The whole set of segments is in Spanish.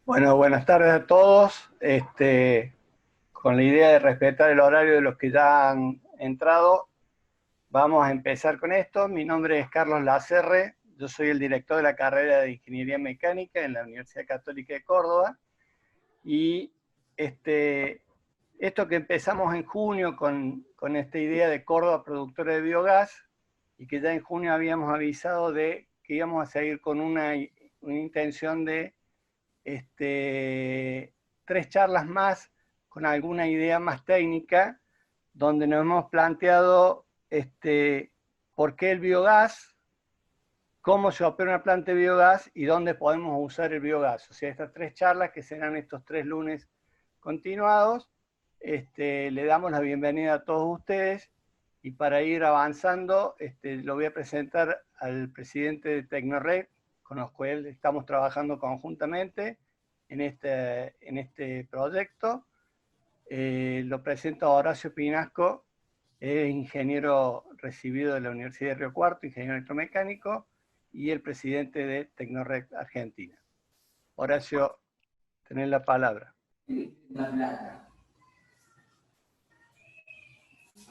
Bueno, buenas tardes a todos. Con la idea de respetar el horario de los que ya han entrado, vamos a empezar con esto. Mi nombre es Carlos Lacerre, yo soy el director de la carrera de Ingeniería Mecánica en la Universidad Católica de Córdoba. Y esto que empezamos en junio con esta idea de Córdoba productora de biogás, y que ya en junio habíamos avisado de que íbamos a seguir con una intención de 3 charlas más con alguna idea más técnica, donde nos hemos planteado por qué el biogás, cómo se opera una planta de biogás y dónde podemos usar el biogás. O sea, estas 3 charlas que serán estos 3 lunes continuados. Le damos la bienvenida a todos ustedes, y para ir avanzando, lo voy a presentar al presidente de Tecnored, con los cuales estamos trabajando conjuntamente en este proyecto. Lo presento a Horacio Pinasco, es ingeniero recibido de la Universidad de Río Cuarto, ingeniero electromecánico, y el presidente de Tecnored Argentina. Horacio, tenés la palabra.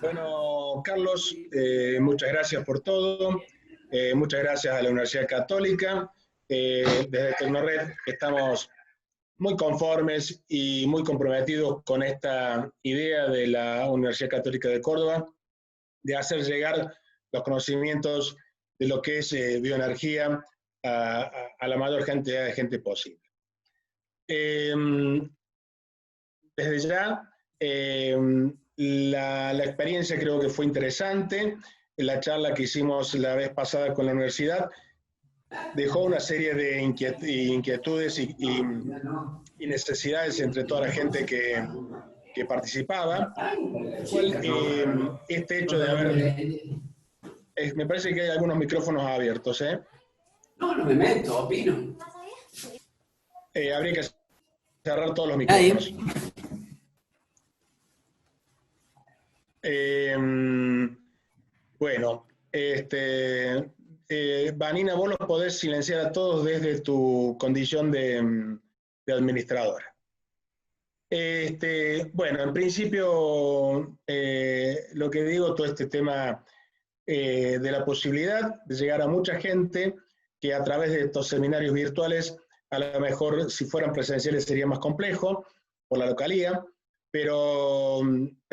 Bueno, Carlos, muchas gracias por todo. Muchas gracias a la Universidad Católica. Desde Tecnored estamos muy conformes y muy comprometidos con esta idea de la Universidad Católica de Córdoba de hacer llegar los conocimientos de lo que es bioenergía a la mayor cantidad de gente posible. Desde ya, la experiencia creo que fue interesante. La charla que hicimos la vez pasada con la universidad dejó una serie de inquietudes y necesidades entre toda la gente que participaba, cual este hecho de haber... me parece que hay algunos micrófonos abiertos, ¿eh? No, no me meto, opino. Habría que cerrar todos los micrófonos. Bueno, Vanina, vos los podés silenciar a todos desde tu condición de administradora. Bueno, en principio, lo que digo, todo este tema de la posibilidad de llegar a mucha gente que a través de estos seminarios virtuales, a lo mejor si fueran presenciales sería más complejo por la localía, pero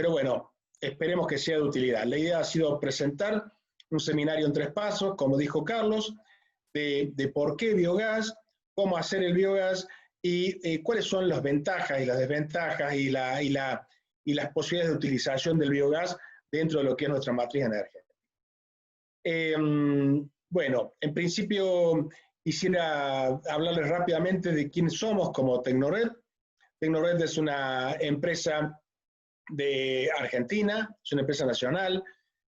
bueno, esperemos que sea de utilidad. La idea ha sido presentar un seminario en 3 pasos, como dijo Carlos, de por qué biogás, cómo hacer el biogás y cuáles son las ventajas y las desventajas y las posibilidades de utilización del biogás dentro de lo que es nuestra matriz energética. Bueno, en principio quisiera hablarles rápidamente de quiénes somos como Tecnored. Tecnored es una empresa de Argentina, es una empresa nacional,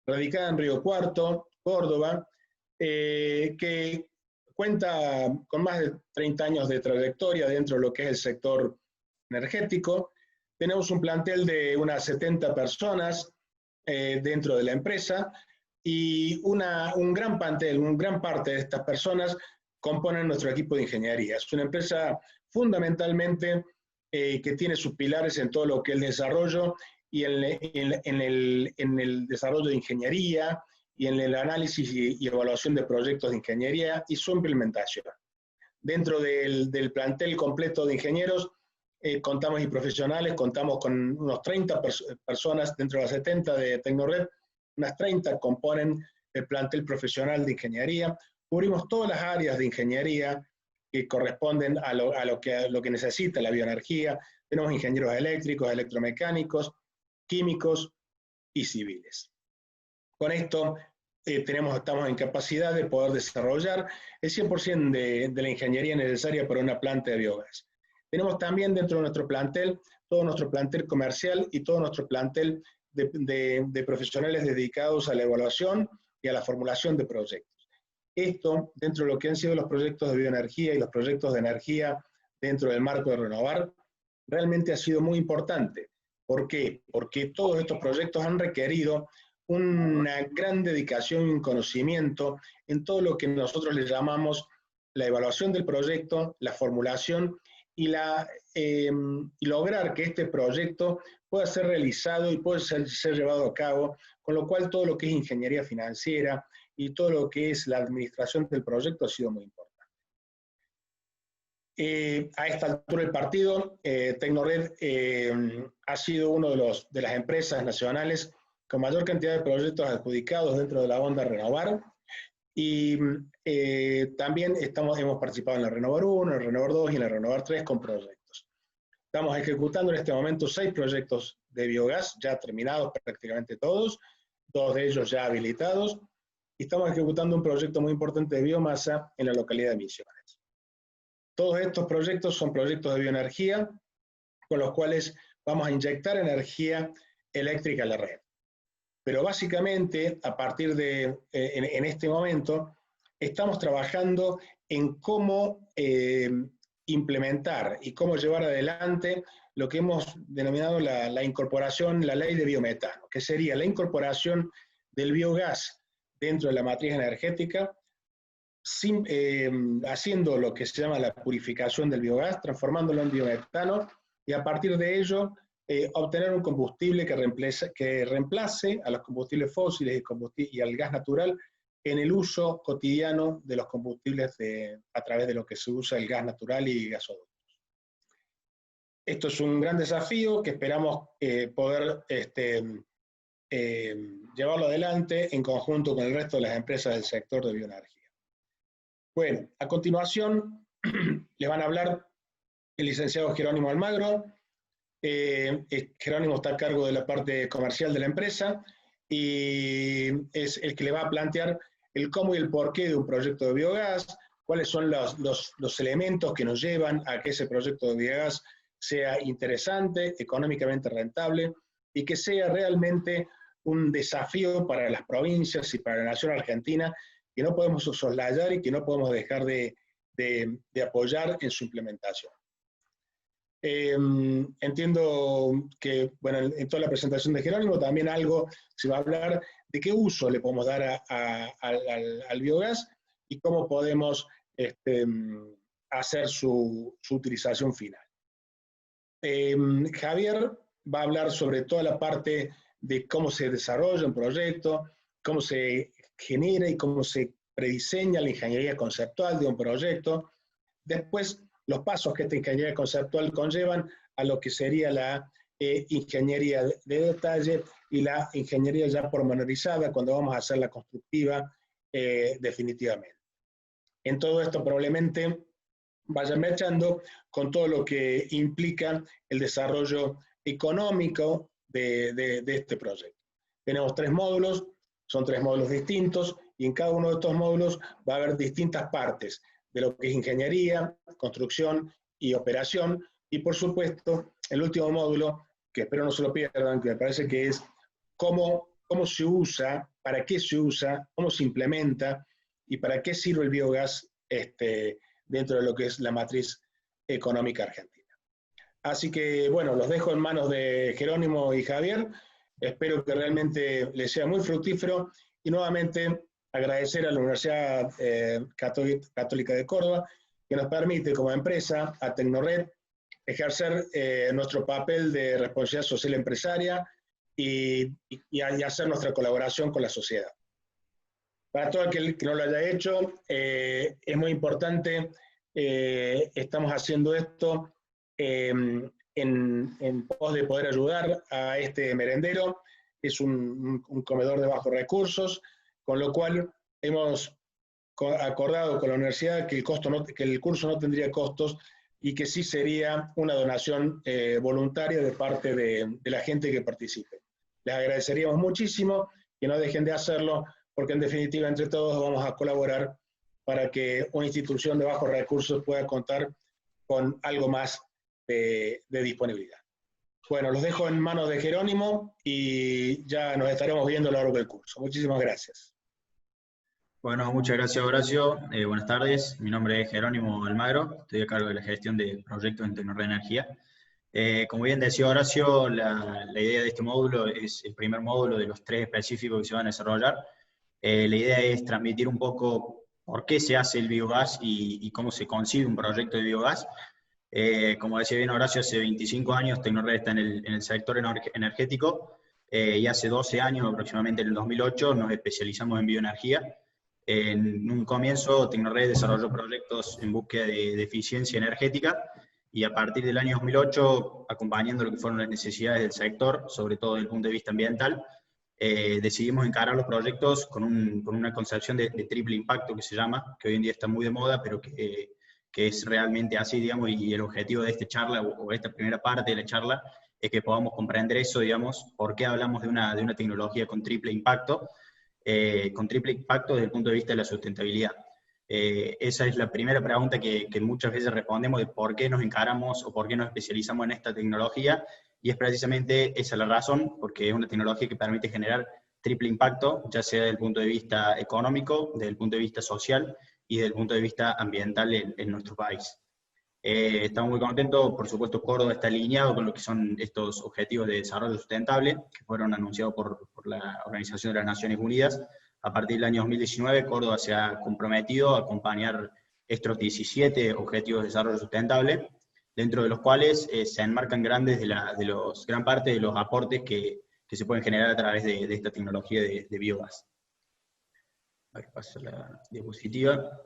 radicada en Río Cuarto, Córdoba, que cuenta con más de 30 años de trayectoria dentro de lo que es el sector energético. Tenemos un plantel de unas 70 personas dentro de la empresa, y un gran parte de estas personas componen nuestro equipo de ingeniería. Es una empresa fundamentalmente que tiene sus pilares en todo lo que es el desarrollo y en el desarrollo de ingeniería y en el análisis y evaluación de proyectos de ingeniería y su implementación. Dentro del plantel completo de ingenieros contamos y profesionales, contamos con unos 30 personas dentro de las 70 de Tecnored. Unas 30 componen el plantel profesional de ingeniería. Cubrimos todas las áreas de ingeniería que corresponden a lo que necesita la bioenergía. Tenemos ingenieros eléctricos, electromecánicos, químicos y civiles. Con esto estamos en capacidad de poder desarrollar el 100% de la ingeniería necesaria para una planta de biogás. Tenemos también dentro de nuestro plantel, todo nuestro plantel comercial y todo nuestro plantel de profesionales dedicados a la evaluación y a la formulación de proyectos. Esto, dentro de lo que han sido los proyectos de bioenergía y los proyectos de energía dentro del marco de Renovar, realmente ha sido muy importante. ¿Por qué? Porque todos estos proyectos han requerido una gran dedicación y un conocimiento en todo lo que nosotros le llamamos la evaluación del proyecto, la formulación y lograr que este proyecto pueda ser realizado y pueda ser llevado a cabo, con lo cual todo lo que es ingeniería financiera y todo lo que es la administración del proyecto ha sido muy importante. A esta altura del partido, Tecnored ha sido una de las empresas nacionales con mayor cantidad de proyectos adjudicados dentro de la onda Renovar, y también hemos participado en la Renovar 1, en la Renovar 2 y en la Renovar 3 con proyectos. Estamos ejecutando en este momento 6 proyectos de biogás, ya terminados prácticamente todos, 2 de ellos ya habilitados, y estamos ejecutando un proyecto muy importante de biomasa en la localidad de Misiones. Todos estos proyectos son proyectos de bioenergía, con los cuales vamos a inyectar energía eléctrica a la red. Pero básicamente, a partir de, en este momento, estamos trabajando en cómo implementar y cómo llevar adelante lo que hemos denominado la incorporación, la ley de biometano, que sería la incorporación del biogás dentro de la matriz energética, haciendo lo que se llama la purificación del biogás, transformándolo en biometano, y a partir de ello obtener un combustible que reemplace a los combustibles fósiles y al gas natural en el uso cotidiano de los combustibles a través de lo que se usa el gas natural y gasoductos. Esto es un gran desafío que esperamos poder llevarlo adelante en conjunto con el resto de las empresas del sector de bioenergía. Bueno, a continuación les van a hablar el licenciado Jerónimo Almagro. Jerónimo está a cargo de la parte comercial de la empresa y es el que le va a plantear el cómo y el porqué de un proyecto de biogás, cuáles son los elementos que nos llevan a que ese proyecto de biogás sea interesante, económicamente rentable y que sea realmente un desafío para las provincias y para la nación argentina, que no podemos soslayar y que no podemos dejar de apoyar en su implementación. Entiendo que, bueno, en toda la presentación de Jerónimo también algo se va a hablar de qué uso le podemos dar al biogás y cómo podemos hacer su utilización final. Javier va a hablar sobre toda la parte de cómo se desarrolla un proyecto, cómo se genera y cómo se prediseña la ingeniería conceptual de un proyecto. Después, los pasos que esta ingeniería conceptual conllevan a lo que sería la ingeniería de detalle y la ingeniería ya pormenorizada cuando vamos a hacer la constructiva definitivamente. En todo esto probablemente vayan mechando con todo lo que implica el desarrollo económico de este proyecto. Tenemos 3 módulos, son 3 módulos distintos y en cada uno de estos módulos va a haber distintas partes de lo que es ingeniería, construcción y operación, y por supuesto, el último módulo, que espero no se lo pierdan, que me parece que es cómo se usa, para qué se usa, cómo se implementa y para qué sirve el biogás dentro de lo que es la matriz económica argentina. Así que, bueno, los dejo en manos de Jerónimo y Javier, espero que realmente les sea muy fructífero y nuevamente agradecer a la Universidad Católica de Córdoba, que nos permite como empresa, a Tecnored, ejercer nuestro papel de responsabilidad social empresaria y hacer nuestra colaboración con la sociedad. Para todo aquel que no lo haya hecho, es muy importante, estamos haciendo esto en pos de poder ayudar a este merendero. Es un comedor de bajos recursos, con lo cual hemos acordado con la universidad que el curso no tendría costos y que sí sería una donación voluntaria de parte de la gente que participe. Les agradeceríamos muchísimo que no dejen de hacerlo, porque en definitiva entre todos vamos a colaborar para que una institución de bajos recursos pueda contar con algo más de disponibilidad. Bueno, los dejo en manos de Jerónimo y ya nos estaremos viendo a lo largo del curso. Muchísimas gracias. Bueno, muchas gracias, Horacio. Buenas tardes. Mi nombre es Jerónimo Almagro. Estoy a cargo de la gestión de proyectos en Tecnored Energía. Como bien decía Horacio, la idea de este módulo es el primer módulo de los 3 específicos que se van a desarrollar. La idea es transmitir un poco por qué se hace el biogás y cómo se concibe un proyecto de biogás. Como decía bien Horacio, hace 25 años Tecnored está en el sector energético, y hace 12 años, aproximadamente en el 2008, nos especializamos en bioenergía. En un comienzo, Tecnored desarrolló proyectos en búsqueda de eficiencia energética, y a partir del año 2008, acompañando lo que fueron las necesidades del sector, sobre todo desde el punto de vista ambiental, decidimos encarar los proyectos con una concepción de triple impacto, que se llama, que hoy en día está muy de moda, pero que es realmente así, digamos, y el objetivo de esta charla, o esta primera parte de la charla, es que podamos comprender eso, digamos, por qué hablamos de una tecnología con triple impacto desde el punto de vista de la sustentabilidad. Esa es la primera pregunta que muchas veces respondemos, de por qué nos encaramos o por qué nos especializamos en esta tecnología, y es precisamente esa la razón, porque es una tecnología que permite generar triple impacto, ya sea desde el punto de vista económico, desde el punto de vista social y desde el punto de vista ambiental en nuestro país. Estamos muy contentos, por supuesto Córdoba está alineado con lo que son estos objetivos de desarrollo sustentable, que fueron anunciados por la Organización de las Naciones Unidas. A partir del año 2019, Córdoba se ha comprometido a acompañar estos 17 objetivos de desarrollo sustentable, dentro de los cuales se enmarcan gran parte de los aportes que se pueden generar a través de esta tecnología de biogás. A ver, paso la diapositiva.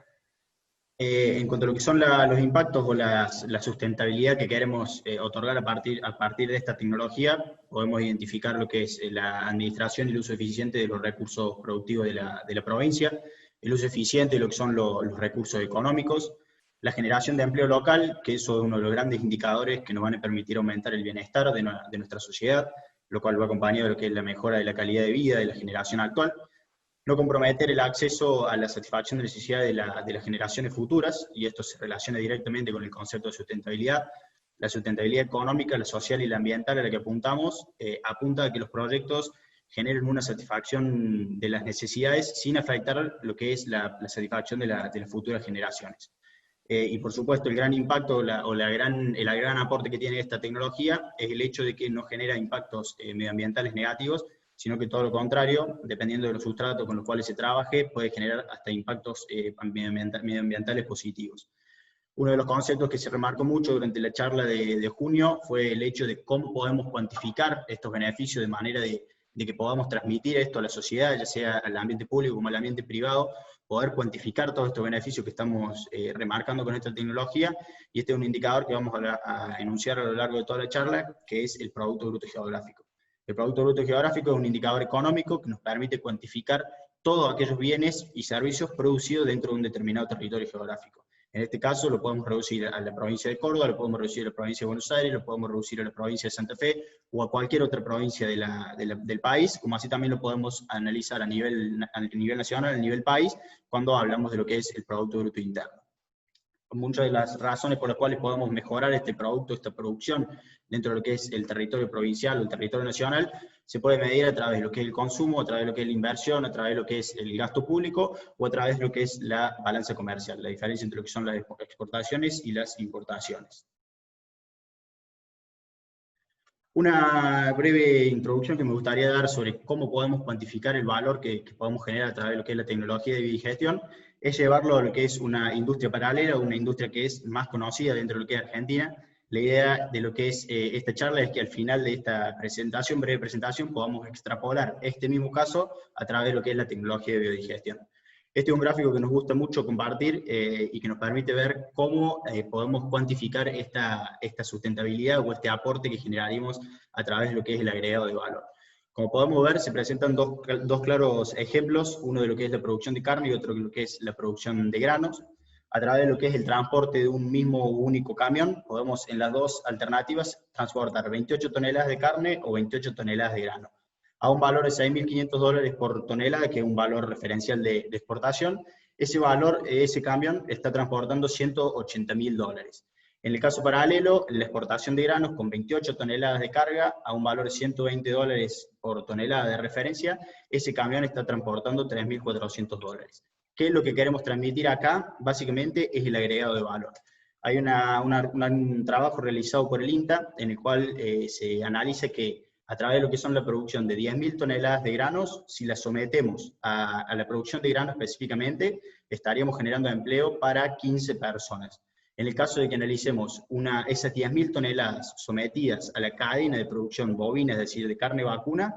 En cuanto a lo que son los impactos o la sustentabilidad que queremos otorgar a partir de esta tecnología, podemos identificar lo que es la administración y el uso eficiente de los recursos productivos de la provincia, el uso eficiente de lo que son los recursos económicos, la generación de empleo local, que eso es uno de los grandes indicadores que nos van a permitir aumentar el bienestar de nuestra sociedad, lo cual va acompañado de lo que es la mejora de la calidad de vida de la generación actual. No comprometer el acceso a la satisfacción de necesidades de las generaciones futuras, y esto se relaciona directamente con el concepto de sustentabilidad. La sustentabilidad económica, la social y la ambiental a la que apuntamos, apunta a que los proyectos generen una satisfacción de las necesidades sin afectar lo que es la satisfacción de las futuras generaciones. Y por supuesto el gran impacto el gran aporte que tiene esta tecnología es el hecho de que no genera impactos medioambientales negativos, sino que todo lo contrario, dependiendo de los sustratos con los cuales se trabaje, puede generar hasta impactos medioambientales positivos. Uno de los conceptos que se remarcó mucho durante la charla de junio fue el hecho de cómo podemos cuantificar estos beneficios de manera de que podamos transmitir esto a la sociedad, ya sea al ambiente público como al ambiente privado, poder cuantificar todos estos beneficios que estamos remarcando con esta tecnología, y este es un indicador que vamos a enunciar a lo largo de toda la charla, que es el Producto Bruto Geográfico. El Producto Bruto Geográfico es un indicador económico que nos permite cuantificar todos aquellos bienes y servicios producidos dentro de un determinado territorio geográfico. En este caso lo podemos reducir a la provincia de Córdoba, lo podemos reducir a la provincia de Buenos Aires, lo podemos reducir a la provincia de Santa Fe, o a cualquier otra provincia del país, como así también lo podemos analizar a nivel nacional, a nivel país, cuando hablamos de lo que es el Producto Bruto Interno. Muchas de las razones por las cuales podemos mejorar este producto, esta producción, dentro de lo que es el territorio provincial o el territorio nacional, se puede medir a través de lo que es el consumo, a través de lo que es la inversión, a través de lo que es el gasto público, o a través de lo que es la balanza comercial, la diferencia entre lo que son las exportaciones y las importaciones. Una breve introducción que me gustaría dar sobre cómo podemos cuantificar el valor que podemos generar a través de lo que es la tecnología de biodigestión, es llevarlo a lo que es una industria paralela, una industria que es más conocida dentro de lo que es Argentina. La idea de lo que es esta charla es que al final de esta breve presentación, podamos extrapolar este mismo caso a través de lo que es la tecnología de biodigestión. Este es un gráfico que nos gusta mucho compartir y que nos permite ver cómo podemos cuantificar esta sustentabilidad o este aporte que generaríamos a través de lo que es el agregado de valor. Como podemos ver, se presentan dos claros ejemplos, uno de lo que es la producción de carne y otro de lo que es la producción de granos. A través de lo que es el transporte de un mismo único camión, podemos en las dos alternativas transportar 28 toneladas de carne o 28 toneladas de grano, a un valor de $6.500 por tonelada, que es un valor referencial de exportación. Ese valor, ese camión está transportando $180.000. En el caso paralelo, la exportación de granos con 28 toneladas de carga a un valor de $120 por tonelada de referencia, ese camión está transportando $3.400. ¿Qué es lo que queremos transmitir acá? Básicamente es el agregado de valor. Hay un trabajo realizado por el INTA en el cual se analiza que a través de lo que son la producción de 10.000 toneladas de granos, si la sometemos a la producción de granos específicamente, estaríamos generando empleo para 15 personas. En el caso de que analicemos esas 10.000 toneladas sometidas a la cadena de producción bovina, es decir, de carne vacuna,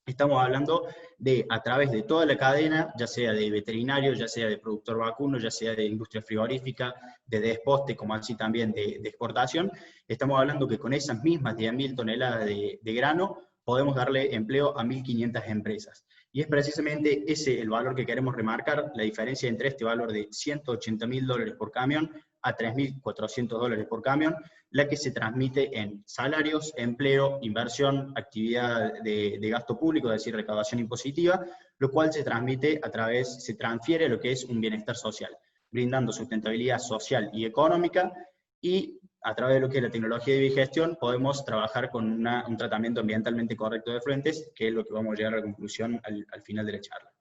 estamos hablando de, a través de toda la cadena, ya sea de veterinario, ya sea de productor vacuno, ya sea de industria frigorífica, de desposte, como así también de exportación, estamos hablando que con esas mismas 10.000 toneladas de grano podemos darle empleo a 1.500 empresas. Y es precisamente ese el valor que queremos remarcar, la diferencia entre este valor de $180.000 por camión a $3.400 por camión, la que se transmite en salarios, empleo, inversión, actividad de gasto público, es decir, recaudación impositiva, lo cual se transfiere a lo que es un bienestar social, brindando sustentabilidad social y económica, y a través de lo que es la tecnología de biogestión podemos trabajar con un tratamiento ambientalmente correcto de efluentes, que es lo que vamos a llegar a la conclusión al final de la charla.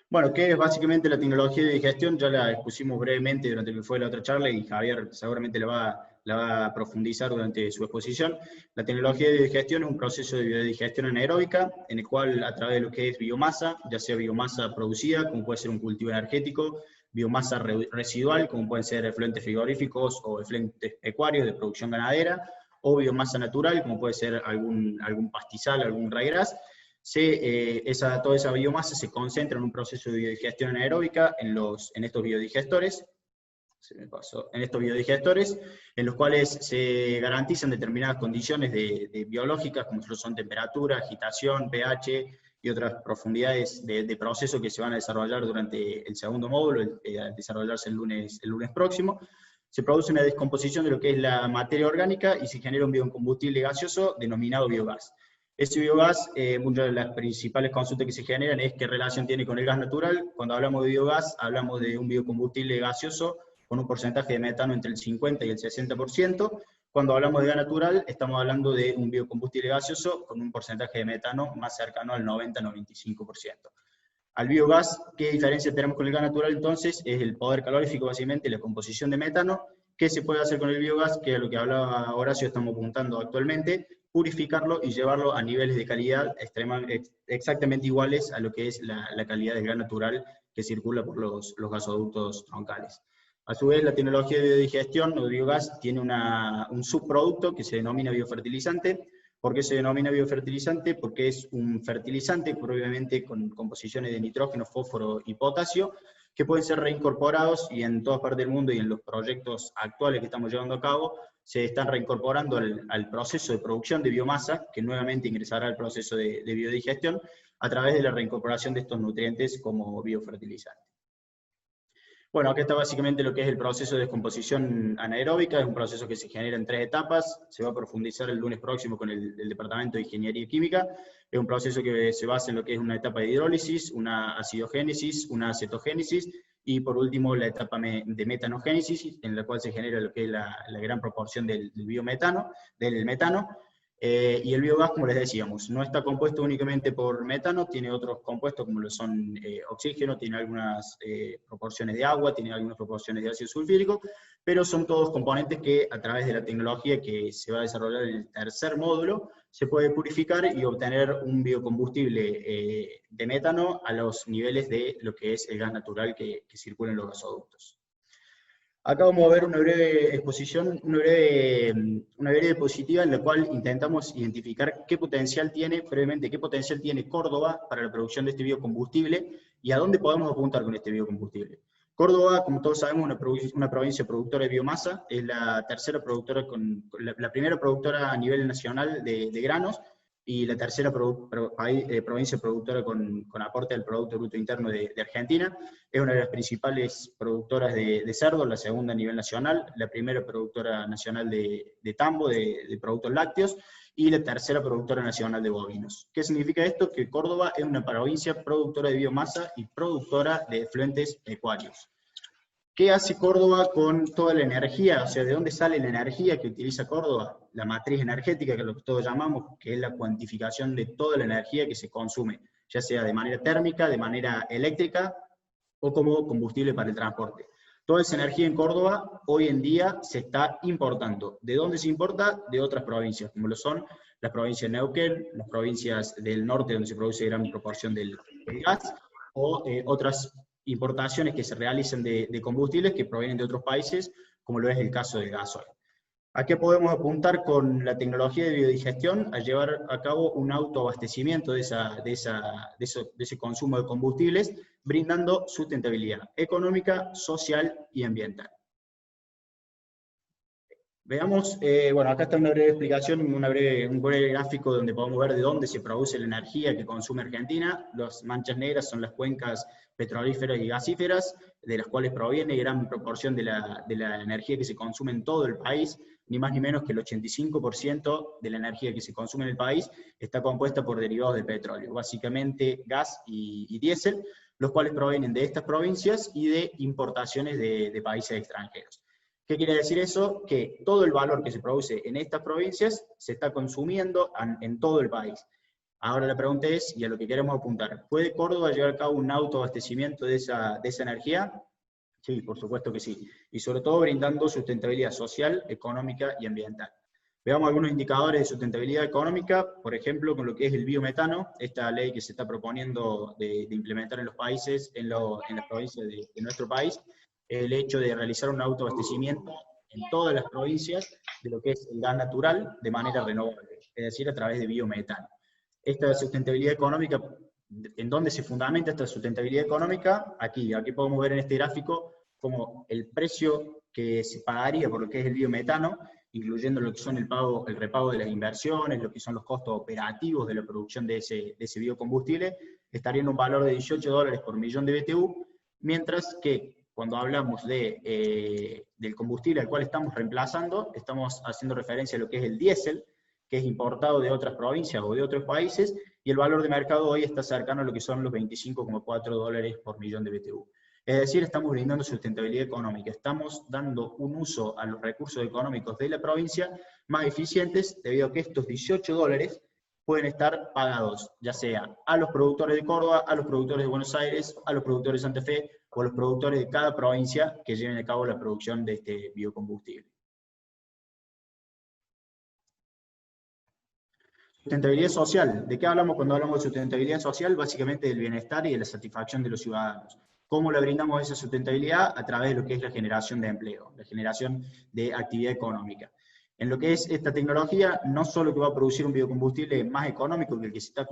Bueno, ¿qué es básicamente la tecnología de digestión? Ya la expusimos brevemente durante lo que fue la otra charla y Javier seguramente la va a profundizar durante su exposición. La tecnología de digestión es un proceso de biodigestión anaeróbica en el cual a través de lo que es biomasa, ya sea biomasa producida, como puede ser un cultivo energético, biomasa residual, como pueden ser efluentes frigoríficos o efluentes pecuarios de producción ganadera, o biomasa natural, como puede ser algún pastizal, algún raigras. Toda esa biomasa se concentra en un proceso de biodigestión anaeróbica en estos biodigestores, en los cuales se garantizan determinadas condiciones biológicas, como son temperatura, agitación, pH y otras profundidades de proceso que se van a desarrollar durante el segundo módulo, a desarrollarse el lunes próximo. Se produce una descomposición de lo que es la materia orgánica y se genera un biocombustible gaseoso denominado biogás. Ese biogás, una de las principales consultas que se generan es qué relación tiene con el gas natural. Cuando hablamos de biogás, hablamos de un biocombustible gaseoso con un porcentaje de metano entre el 50 y el 60%. Cuando hablamos de gas natural, estamos hablando de un biocombustible gaseoso con un porcentaje de metano más cercano al 90-95%. Al biogás, ¿qué diferencia tenemos con el gas natural entonces? Es el poder calorífico, básicamente, la composición de metano. ¿Qué se puede hacer con el biogás? Que es lo que hablaba Horacio, estamos apuntando actualmente, purificarlo y llevarlo a niveles de calidad exactamente iguales a lo que es la calidad del gas natural que circula por los gasoductos troncales. A su vez, la tecnología de biodigestión o de biogás tiene un subproducto que se denomina biofertilizante. ¿Por qué se denomina biofertilizante? Porque es un fertilizante, probablemente con composiciones de nitrógeno, fósforo y potasio, que pueden ser reincorporados, y en todas partes del mundo y en los proyectos actuales que estamos llevando a cabo, se están reincorporando al proceso de producción de biomasa, que nuevamente ingresará al proceso de biodigestión, a través de la reincorporación de estos nutrientes como biofertilizante. Bueno, acá está básicamente lo que es el proceso de descomposición anaeróbica, es un proceso que se genera en 3 etapas, se va a profundizar el lunes próximo con el Departamento de Ingeniería Química, es un proceso que se basa en lo que es una etapa de hidrólisis, una acidogénesis, una acetogénesis, y por último la etapa de metanogénesis, en la cual se genera lo que es la gran proporción del metano, y el biogás, como les decíamos, no está compuesto únicamente por metano, tiene otros compuestos como lo son oxígeno, tiene algunas proporciones de agua, tiene algunas proporciones de ácido sulfúrico, pero son todos componentes que a través de la tecnología que se va a desarrollar en el tercer módulo, se puede purificar y obtener un biocombustible de metano a los niveles de lo que es el gas natural que circula en los gasoductos. Acá vamos a ver una breve exposición, una breve diapositiva en la cual intentamos identificar qué potencial tiene Córdoba para la producción de este biocombustible y a dónde podemos apuntar con este biocombustible. Córdoba, como todos sabemos, es una provincia productora de biomasa, es la primera productora a nivel nacional de granos, y la tercera provincia productora con aporte al Producto Bruto Interno de Argentina. Es una de las principales productoras de cerdo, la segunda a nivel nacional, la primera productora nacional de tambo, de productos lácteos, y la tercera productora nacional de bovinos. ¿Qué significa esto? Que Córdoba es una provincia productora de biomasa y productora de efluentes pecuarios. ¿Qué hace Córdoba con toda la energía? O sea, ¿de dónde sale la energía que utiliza Córdoba? La matriz energética, que es lo que todos llamamos, que es la cuantificación de toda la energía que se consume, ya sea de manera térmica, de manera eléctrica, o como combustible para el transporte. Toda esa energía en Córdoba, hoy en día, se está importando. ¿De dónde se importa? De otras provincias, como lo son las provincias de Neuquén, las provincias del norte, donde se produce gran proporción del gas, o otras importaciones que se realizan de combustibles que provienen de otros países, como lo es el caso del gasoil. ¿A qué podemos apuntar con la tecnología de biodigestión? A llevar a cabo un autoabastecimiento de ese consumo de combustibles, brindando sustentabilidad económica, social y ambiental. Veamos, bueno, acá está una breve explicación, un breve gráfico donde podemos ver de dónde se produce la energía que consume Argentina. Las manchas negras son las cuencas petrolíferas y gasíferas, de las cuales proviene gran proporción de la energía que se consume en todo el país. Ni más ni menos que el 85% de la energía que se consume en el país está compuesta por derivados del petróleo, básicamente gas y diésel, los cuales provienen de estas provincias y de importaciones de países extranjeros. ¿Qué quiere decir eso? Que todo el valor que se produce en estas provincias se está consumiendo en todo el país. Ahora la pregunta es, y a lo que queremos apuntar, ¿puede Córdoba llevar a cabo un autoabastecimiento de esa energía? Sí, por supuesto que sí. Y sobre todo brindando sustentabilidad social, económica y ambiental. Veamos algunos indicadores de sustentabilidad económica, por ejemplo, con lo que es el biometano, esta ley que se está proponiendo de implementar en los países, en las provincias de nuestro país, el hecho de realizar un autoabastecimiento en todas las provincias de lo que es el gas natural de manera renovable, es decir, a través de biometano. Esta sustentabilidad económica, ¿en dónde se fundamenta esta sustentabilidad económica? Aquí podemos ver en este gráfico como el precio que se pagaría por lo que es el biometano, incluyendo lo que son el repago de las inversiones, lo que son los costos operativos de la producción de ese biocombustible, estaría en un valor de $18 por millón de BTU, mientras que cuando hablamos del combustible al cual estamos reemplazando, estamos haciendo referencia a lo que es el diésel, que es importado de otras provincias o de otros países, y el valor de mercado hoy está cercano a lo que son los $25,4 por millón de BTU. Es decir, estamos brindando sustentabilidad económica, estamos dando un uso a los recursos económicos de la provincia más eficientes, debido a que estos $18 pueden estar pagados, ya sea a los productores de Córdoba, a los productores de Buenos Aires, a los productores de Santa Fe, o a los productores de cada provincia que lleven a cabo la producción de este biocombustible. Sustentabilidad social. ¿De qué hablamos cuando hablamos de sustentabilidad social? Básicamente del bienestar y de la satisfacción de los ciudadanos. ¿Cómo le brindamos esa sustentabilidad? A través de lo que es la generación de empleo, la generación de actividad económica. En lo que es esta tecnología, no solo que va a producir un biocombustible más económico que el que se está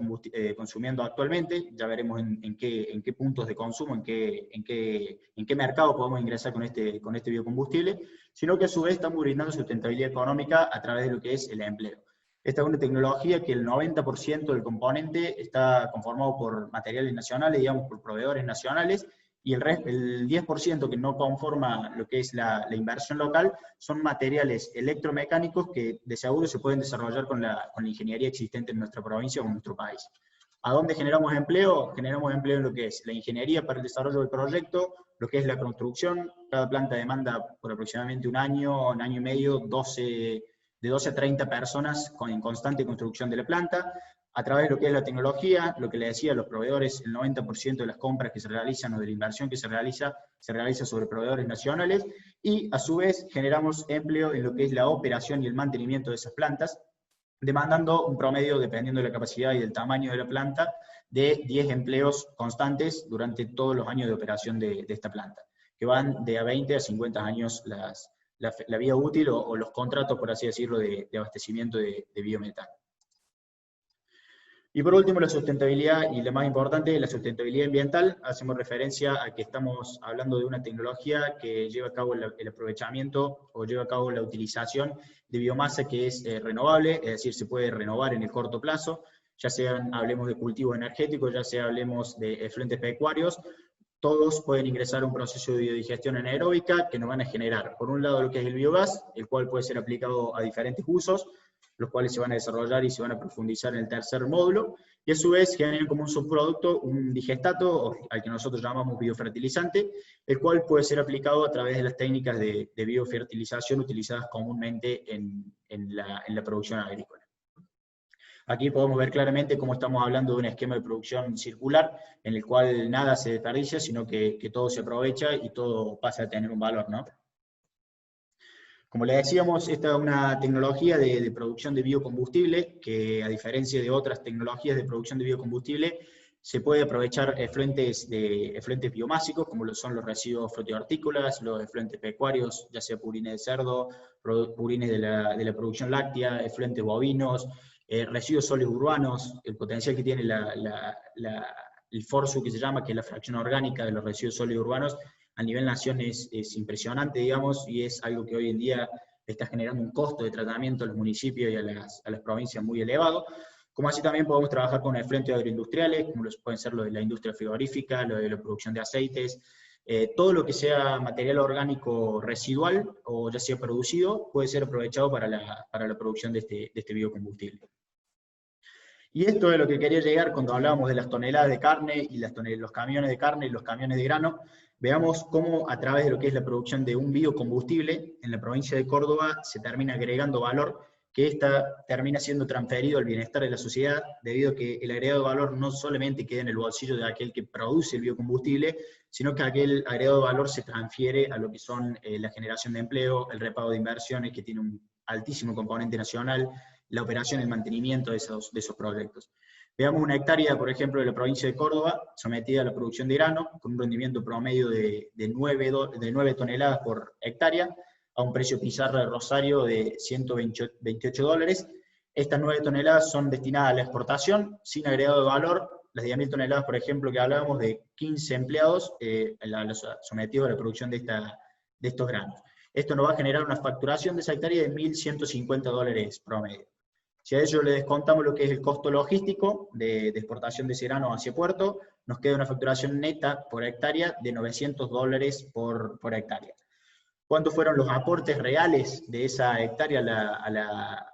consumiendo actualmente, ya veremos en qué puntos de consumo, en qué mercado podemos ingresar con este biocombustible, sino que a su vez estamos brindando sustentabilidad económica a través de lo que es el empleo. Esta es una tecnología que el 90% del componente está conformado por materiales nacionales, digamos por proveedores nacionales, y el 10% que no conforma lo que es la inversión local son materiales electromecánicos que de seguro se pueden desarrollar con la ingeniería existente en nuestra provincia o en nuestro país. ¿A dónde generamos empleo? Generamos empleo en lo que es la ingeniería para el desarrollo del proyecto, lo que es la construcción. Cada planta demanda por aproximadamente un año y medio, de 12 a 30 personas en constante construcción de la planta. A través de lo que es la tecnología, lo que le decía, los proveedores, el 90% de las compras que se realizan o de la inversión que se realiza sobre proveedores nacionales, y a su vez generamos empleo en lo que es la operación y el mantenimiento de esas plantas, demandando un promedio, dependiendo de la capacidad y del tamaño de la planta, de 10 empleos constantes durante todos los años de operación de esta planta, que van de a 20 a 50 años la vida útil o los contratos, por así decirlo, de abastecimiento de biometano. Y por último, la sustentabilidad, y la más importante, la sustentabilidad ambiental. Hacemos referencia a que estamos hablando de una tecnología que lleva a cabo el aprovechamiento o lleva a cabo la utilización de biomasa que es renovable, es decir, se puede renovar en el corto plazo, ya sean, hablemos de cultivos energéticos, ya sea hablemos de efluentes pecuarios, todos pueden ingresar a un proceso de biodigestión anaeróbica que nos van a generar, por un lado, lo que es el biogás, el cual puede ser aplicado a diferentes usos, los cuales se van a desarrollar y se van a profundizar en el tercer módulo, y a su vez generan como un subproducto un digestato, al que nosotros llamamos biofertilizante, el cual puede ser aplicado a través de las técnicas de biofertilización utilizadas comúnmente en la producción agrícola. Aquí podemos ver claramente cómo estamos hablando de un esquema de producción circular, en el cual nada se desperdicia, sino que todo se aprovecha y todo pasa a tener un valor, ¿no? Como le decíamos, esta es una tecnología de producción de biocombustible que, a diferencia de otras tecnologías de producción de biocombustible, se puede aprovechar efluentes biomásicos, como lo son los residuos frutihortícolas, los efluentes pecuarios, ya sea purines de cerdo, purines de la producción láctea, efluentes bovinos, residuos sólidos urbanos, el potencial que tiene el FORSU, que se llama, que es la fracción orgánica de los residuos sólidos urbanos, a nivel nación es impresionante, digamos, y es algo que hoy en día está generando un costo de tratamiento a los municipios y a las provincias muy elevado. Como así también podemos trabajar con efluentes agroindustriales, como pueden ser lo de la industria frigorífica, lo de la producción de aceites, todo lo que sea material orgánico residual, o ya sea producido, puede ser aprovechado para la producción de este biocombustible. Y esto es lo que quería llegar cuando hablábamos de las toneladas de carne, y los camiones de carne y los camiones de grano. Veamos cómo a través de lo que es la producción de un biocombustible, en la provincia de Córdoba se termina agregando valor, que esta termina siendo transferido al bienestar de la sociedad, debido a que el agregado de valor no solamente queda en el bolsillo de aquel que produce el biocombustible, sino que aquel agregado de valor se transfiere a lo que son la generación de empleo, el repago de inversiones, que tiene un altísimo componente nacional, la operación y el mantenimiento de esos proyectos. Veamos una hectárea, por ejemplo, de la provincia de Córdoba, sometida a la producción de grano, con un rendimiento promedio de 9 toneladas por hectárea, a un precio pizarra de Rosario de $128. Estas 9 toneladas son destinadas a la exportación, sin agregado de valor. Las 10.000 toneladas, por ejemplo, que hablábamos de 15 empleados, sometidos a la producción de estos granos. Esto nos va a generar una facturación de esa hectárea de $1.150 promedio. Si a ello le descontamos lo que es el costo logístico de exportación de ese grano hacia puerto, nos queda una facturación neta por hectárea de $900 por hectárea. ¿Cuántos fueron los aportes reales de esa hectárea a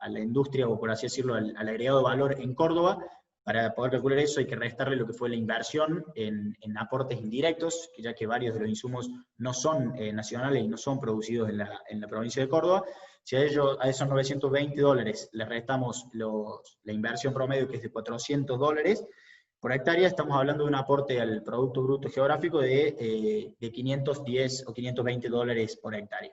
la industria, o por así decirlo, al agregado de valor en Córdoba? Para poder calcular eso hay que restarle lo que fue la inversión en aportes indirectos, que ya que varios de los insumos no son nacionales y no son producidos en la provincia de Córdoba. Si a esos $920 le restamos la inversión promedio, que es de $400 por hectárea, estamos hablando de un aporte al Producto Bruto Geográfico de $510 o $520 por hectárea.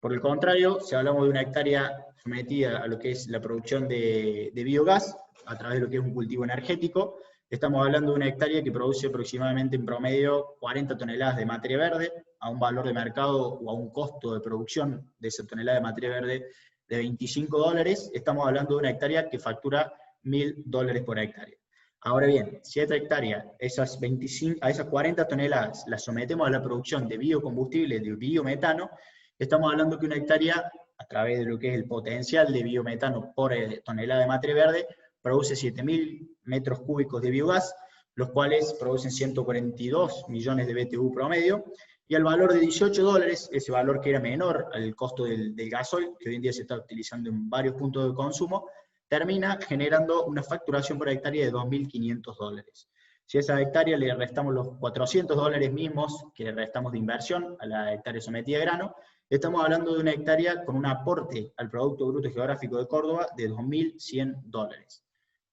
Por el contrario, si hablamos de una hectárea sometida a lo que es la producción de biogás, a través de lo que es un cultivo energético, estamos hablando de una hectárea que produce aproximadamente en promedio 40 toneladas de materia verde, a un valor de mercado o a un costo de producción de esa tonelada de materia verde de $25, estamos hablando de una hectárea que factura $1.000 por hectárea. Ahora bien, si a esta hectárea, a esas 40 toneladas, las sometemos a la producción de biocombustible, de biometano, estamos hablando que una hectárea, a través de lo que es el potencial de biometano por tonelada de materia verde, produce 7.000 metros cúbicos de biogás, los cuales producen 142 millones de BTU promedio, y al valor de $18, ese valor que era menor al costo del gasoil, que hoy en día se está utilizando en varios puntos de consumo, termina generando una facturación por hectárea de $2.500. Si a esa hectárea le restamos los $400 mismos que le restamos de inversión a la hectárea sometida a grano, estamos hablando de una hectárea con un aporte al Producto Bruto Geográfico de Córdoba de $2.100.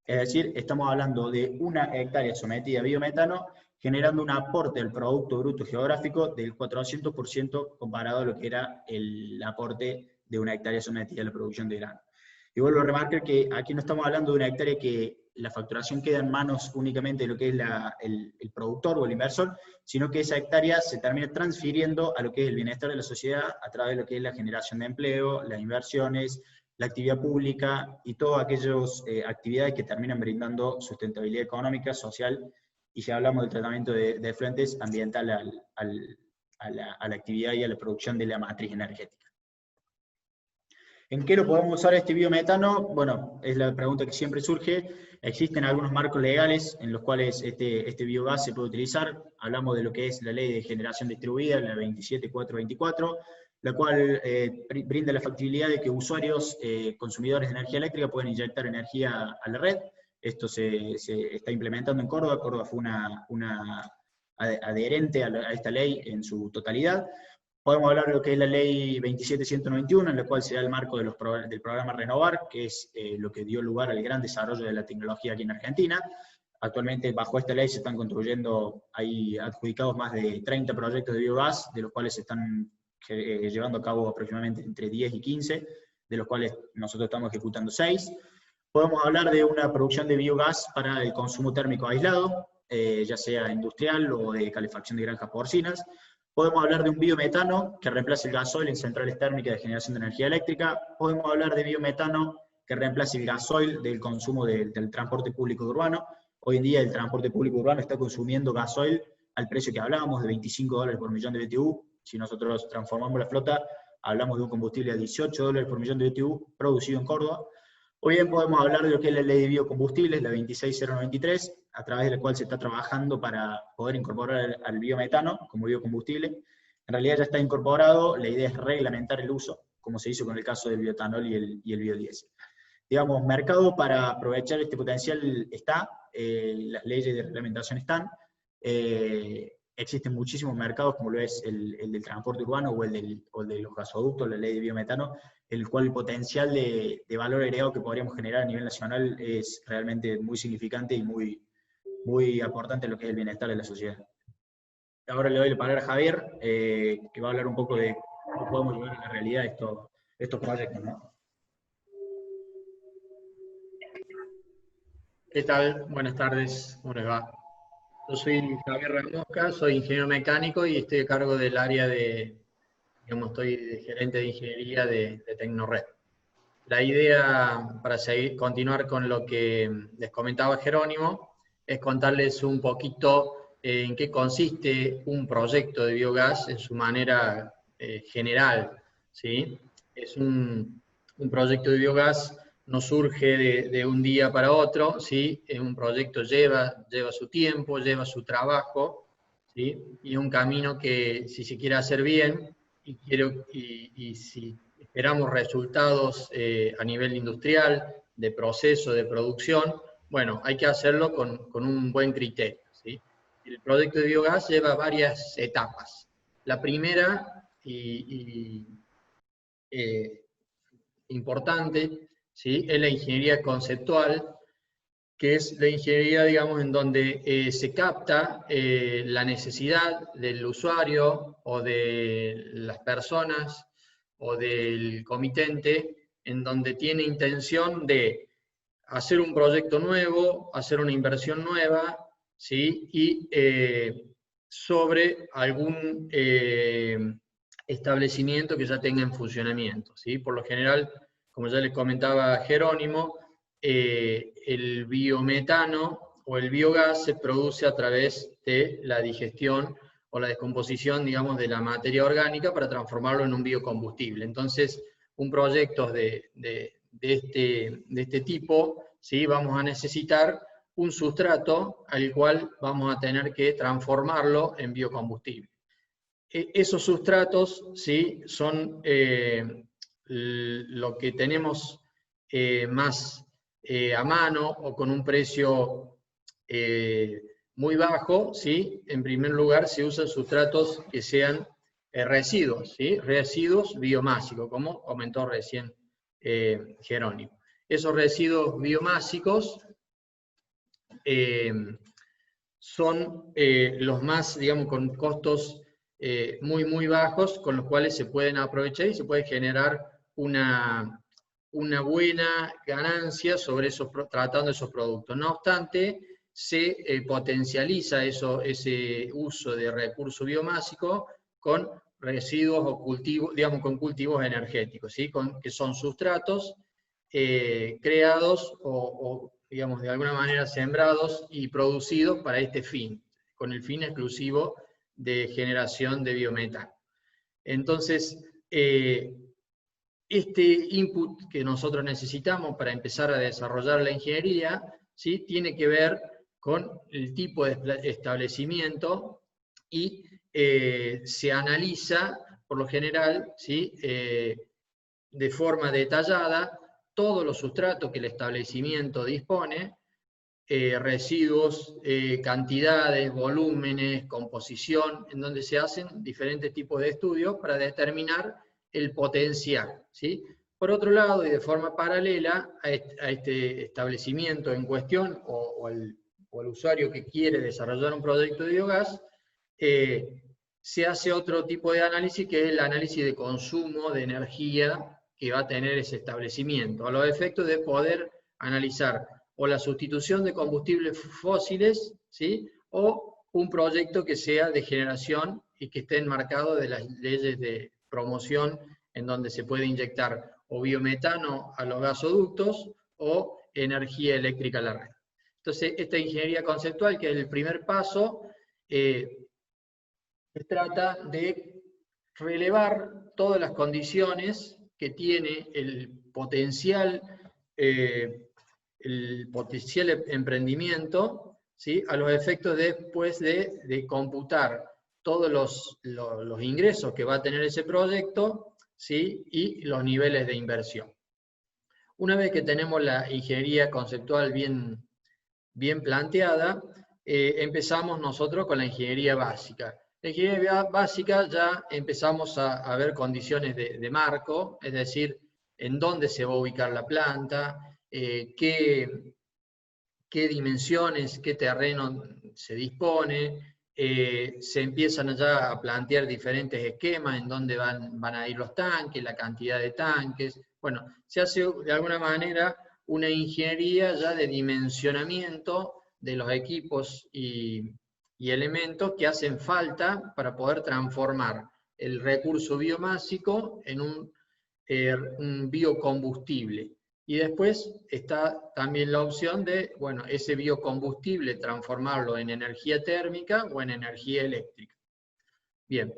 Es decir, estamos hablando de una hectárea sometida a biometano, generando un aporte al Producto Bruto Geográfico del 400% comparado a lo que era el aporte de una hectárea sometida a la producción de grano. Y vuelvo a remarcar que aquí no estamos hablando de una hectárea que la facturación queda en manos únicamente de lo que es el productor o el inversor, sino que esa hectárea se termina transfiriendo a lo que es el bienestar de la sociedad a través de lo que es la generación de empleo, las inversiones, la actividad pública y todas aquellas actividades que terminan brindando sustentabilidad económica, social, y si hablamos del tratamiento de efluentes, ambiental a la actividad y a la producción de la matriz energética. ¿En qué lo podemos usar este biometano? Bueno, es la pregunta que siempre surge. Existen algunos marcos legales en los cuales este biogás se puede utilizar. Hablamos de lo que es la ley de generación distribuida, la 27424, la cual brinda la factibilidad de que usuarios, consumidores de energía eléctrica, pueden inyectar energía a la red. Esto se está implementando en Córdoba. Córdoba fue una adherente a esta ley en su totalidad. Podemos hablar de lo que es la ley 27191, en la cual se da el marco del programa Renovar, que es lo que dio lugar al gran desarrollo de la tecnología aquí en Argentina. Actualmente, bajo esta ley se están construyendo, hay adjudicados más de 30 proyectos de biogás, de los cuales se están llevando a cabo aproximadamente entre 10 y 15, de los cuales nosotros estamos ejecutando 6. Podemos hablar de una producción de biogás para el consumo térmico aislado, ya sea industrial o de calefacción de granjas porcinas. Podemos hablar de un biometano que reemplace el gasoil en centrales térmicas de generación de energía eléctrica. Podemos hablar de biometano que reemplace el gasoil del consumo del transporte público urbano. Hoy en día el transporte público urbano está consumiendo gasoil al precio que hablábamos, de $25 por millón de BTU. Si nosotros transformamos la flota, hablamos de un combustible a $18 por millón de BTU producido en Córdoba. O bien podemos hablar de lo que es la ley de biocombustibles, la 26093, a través de la cual se está trabajando para poder incorporar al biometano como biocombustible. En realidad ya está incorporado, la idea es reglamentar el uso, como se hizo con el caso del bioetanol y el biodiesel. Digamos, mercado para aprovechar este potencial está, las leyes de reglamentación están, existen muchísimos mercados, como lo es el del transporte urbano o el de los gasoductos, la ley de biometano, el cual el potencial de valor agregado que podríamos generar a nivel nacional es realmente muy significante y muy aportante en lo que es el bienestar de la sociedad. Ahora le doy la palabra a Javier, que va a hablar un poco de cómo podemos llevar a la realidad estos proyectos, ¿no? ¿Qué tal? Buenas tardes, ¿cómo les va? Yo soy Javier Ramosca, soy ingeniero mecánico y estoy a cargo del área estoy de gerente de ingeniería de Tecnored. La idea, para continuar con lo que les comentaba Jerónimo, es contarles un poquito en qué consiste un proyecto de biogás en su manera general, ¿sí? Es un proyecto de biogás, no surge de un día para otro, ¿sí? Un proyecto lleva su tiempo, lleva su trabajo, ¿sí? Y es un camino que, si se quiere hacer bien, y si esperamos resultados a nivel industrial, de proceso, de producción, bueno, hay que hacerlo con un buen criterio, ¿sí? El proyecto de biogás lleva varias etapas. La primera, importante, ¿sí? Es la ingeniería conceptual, que es la ingeniería, digamos, en donde se capta la necesidad del usuario o de las personas o del comitente, en donde tiene intención de hacer un proyecto nuevo, hacer una inversión nueva, ¿sí? Y sobre algún establecimiento que ya tenga en funcionamiento, ¿sí? Por lo general, como ya les comentaba Jerónimo, el biometano o el biogás se produce a través de la digestión o la descomposición, digamos, de la materia orgánica para transformarlo en un biocombustible. Entonces, un proyecto de este tipo, ¿sí? Vamos a necesitar un sustrato al cual vamos a tener que transformarlo en biocombustible. Esos sustratos, ¿sí? Son lo que tenemos más a mano o con un precio muy bajo, ¿sí? En primer lugar, se usan sustratos que sean residuos, ¿sí? Residuos biomásicos, como comentó recién Jerónimo. Esos residuos biomásicos son los más, digamos, con costos muy bajos, con los cuales se pueden aprovechar y se puede generar una buena ganancia sobre tratando esos productos. No obstante, se potencializa ese uso de recurso biomásico con residuos o cultivos, digamos, con cultivos energéticos, ¿sí? Que son sustratos creados o, digamos, de alguna manera sembrados y producidos para este fin, con el fin exclusivo de generación de biometano. Entonces, este input que nosotros necesitamos para empezar a desarrollar la ingeniería, ¿sí? Tiene que ver con el tipo de establecimiento y se analiza, por lo general, ¿sí? De forma detallada, todos los sustratos que el establecimiento dispone, residuos, cantidades, volúmenes, composición, en donde se hacen diferentes tipos de estudios para determinar el potencial, ¿sí? Por otro lado, y de forma paralela a este establecimiento en cuestión, o al usuario que quiere desarrollar un proyecto de biogás, se hace otro tipo de análisis, que es el análisis de consumo de energía que va a tener ese establecimiento, a los efectos de poder analizar o la sustitución de combustibles fósiles, ¿sí? O un proyecto que sea de generación y que esté enmarcado de las leyes de promoción en donde se puede inyectar o biometano a los gasoductos o energía eléctrica a la red. Entonces, esta ingeniería conceptual, que es el primer paso, se trata de relevar todas las condiciones que tiene el potencial emprendimiento, ¿sí? A los efectos después de computar todos los ingresos que va a tener ese proyecto, ¿sí? Y los niveles de inversión. Una vez que tenemos la ingeniería conceptual bien planteada, empezamos nosotros con la ingeniería básica. La ingeniería básica ya empezamos a ver condiciones de marco, es decir, en dónde se va a ubicar la planta, qué dimensiones, qué terreno se dispone, se empiezan ya a plantear diferentes esquemas en dónde van a ir los tanques, la cantidad de tanques. Bueno, se hace de alguna manera una ingeniería ya de dimensionamiento de los equipos y elementos que hacen falta para poder transformar el recurso biomásico en un biocombustible. Y después está también la opción de, bueno, ese biocombustible transformarlo en energía térmica o en energía eléctrica. Bien,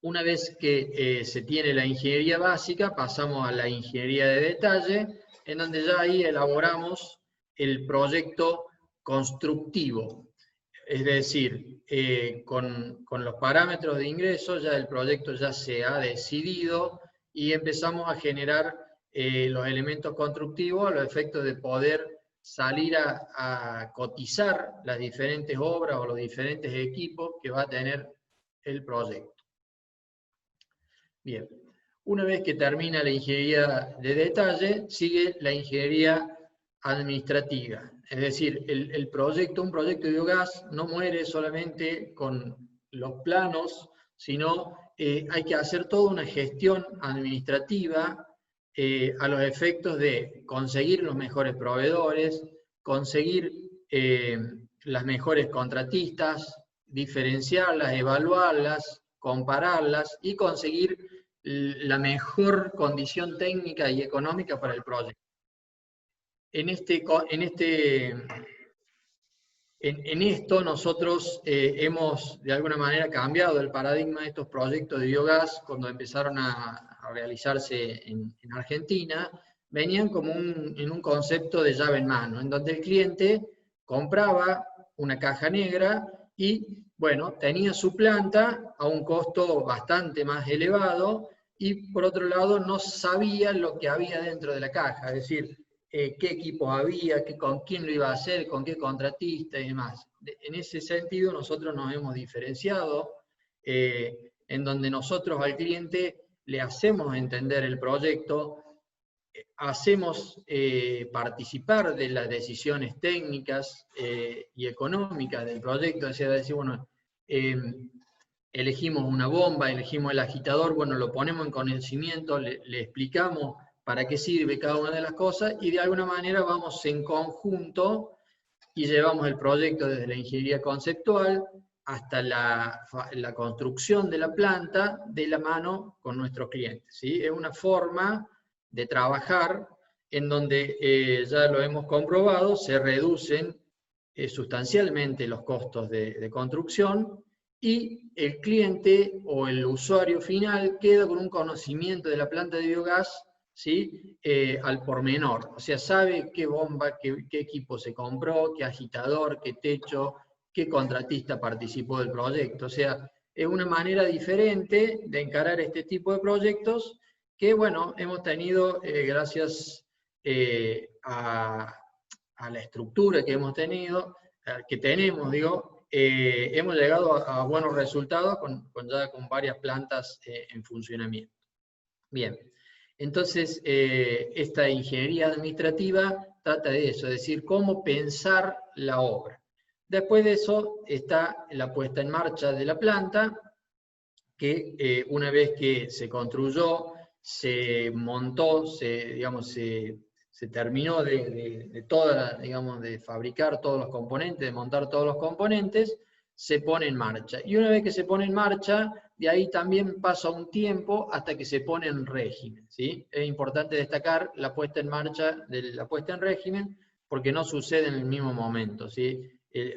una vez que se tiene la ingeniería básica, pasamos a la ingeniería de detalle, en donde ya ahí elaboramos el proyecto constructivo. Es decir, con los parámetros de ingreso ya el proyecto ya se ha decidido y empezamos a generar los elementos constructivos a los efectos de poder salir a cotizar las diferentes obras o los diferentes equipos que va a tener el proyecto. Bien, una vez que termina la ingeniería de detalle, sigue la ingeniería administrativa. Es decir, un proyecto de biogás no muere solamente con los planos, sino hay que hacer toda una gestión administrativa a los efectos de conseguir los mejores proveedores, conseguir las mejores contratistas, diferenciarlas, evaluarlas, compararlas y conseguir la mejor condición técnica y económica para el proyecto. En esto nosotros hemos de alguna manera cambiado el paradigma de estos proyectos de biogás cuando empezaron a realizarse en Argentina. Venían como en un concepto de llave en mano, en donde el cliente compraba una caja negra y, bueno, tenía su planta a un costo bastante más elevado y, por otro lado, no sabía lo que había dentro de la caja, es decir, qué equipos había, con quién lo iba a hacer, con qué contratista y demás. En ese sentido nosotros nos hemos diferenciado, en donde nosotros al cliente le hacemos entender el proyecto, hacemos participar de las decisiones técnicas y económicas del proyecto, es decir, bueno, elegimos una bomba, elegimos el agitador, bueno, lo ponemos en conocimiento, le explicamos para qué sirve cada una de las cosas, y de alguna manera vamos en conjunto y llevamos el proyecto desde la ingeniería conceptual hasta la construcción de la planta de la mano con nuestros clientes, ¿sí? Es una forma de trabajar en donde ya lo hemos comprobado, se reducen sustancialmente los costos de construcción y el cliente o el usuario final queda con un conocimiento de la planta de biogás, ¿sí? Al por menor, o sea, sabe qué bomba, qué equipo se compró, qué agitador, qué techo, qué contratista participó del proyecto. O sea, es una manera diferente de encarar este tipo de proyectos que, bueno, hemos tenido gracias a la estructura que hemos tenido, que tenemos, digo, hemos llegado a buenos resultados ya con varias plantas en funcionamiento. Bien. Entonces, esta ingeniería administrativa trata de eso, es decir, cómo pensar la obra. Después de eso está la puesta en marcha de la planta, que una vez que se construyó, se montó, se se terminó digamos, de fabricar todos los componentes, de montar todos los componentes, se pone en marcha. Y una vez que se pone en marcha, de ahí también pasa un tiempo hasta que se pone en régimen, ¿sí? Es importante destacar la puesta en marcha de la puesta en régimen, porque no sucede en el mismo momento, ¿sí?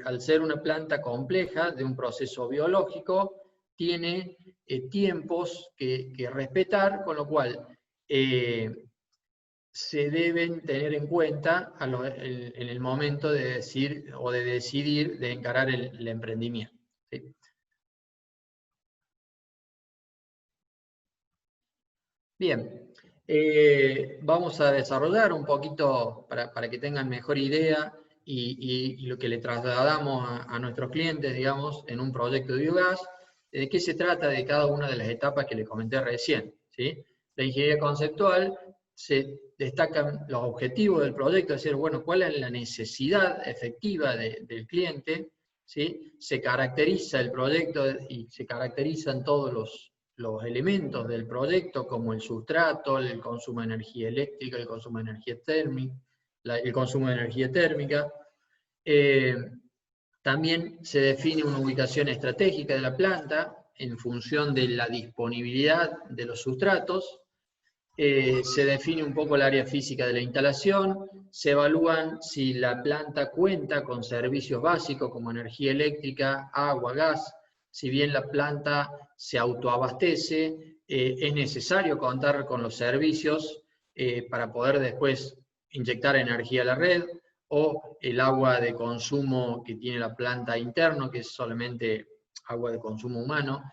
Al ser una planta compleja de un proceso biológico, tiene tiempos que respetar, con lo cual se deben tener en cuenta en el momento de decir o de decidir de encarar el emprendimiento, ¿sí? Bien, vamos a desarrollar un poquito para que tengan mejor idea y lo que le trasladamos a nuestros clientes, digamos, en un proyecto de biogás, de qué se trata de cada una de las etapas que les comenté recién, ¿sí? La ingeniería conceptual se destacan los objetivos del proyecto, es decir, bueno, cuál es la necesidad efectiva del cliente, ¿sí? Se caracteriza el proyecto y se caracterizan todos los elementos del proyecto, como el sustrato, el consumo de energía eléctrica, el consumo de energía térmica, el consumo de energía térmica. También se define una ubicación estratégica de la planta en función de la disponibilidad de los sustratos. Se define un poco el área física de la instalación, se evalúan si la planta cuenta con servicios básicos como energía eléctrica, agua, gas. Si bien la planta se autoabastece, es necesario contar con los servicios para poder después inyectar energía a la red, o el agua de consumo que tiene la planta interno, que es solamente agua de consumo humano,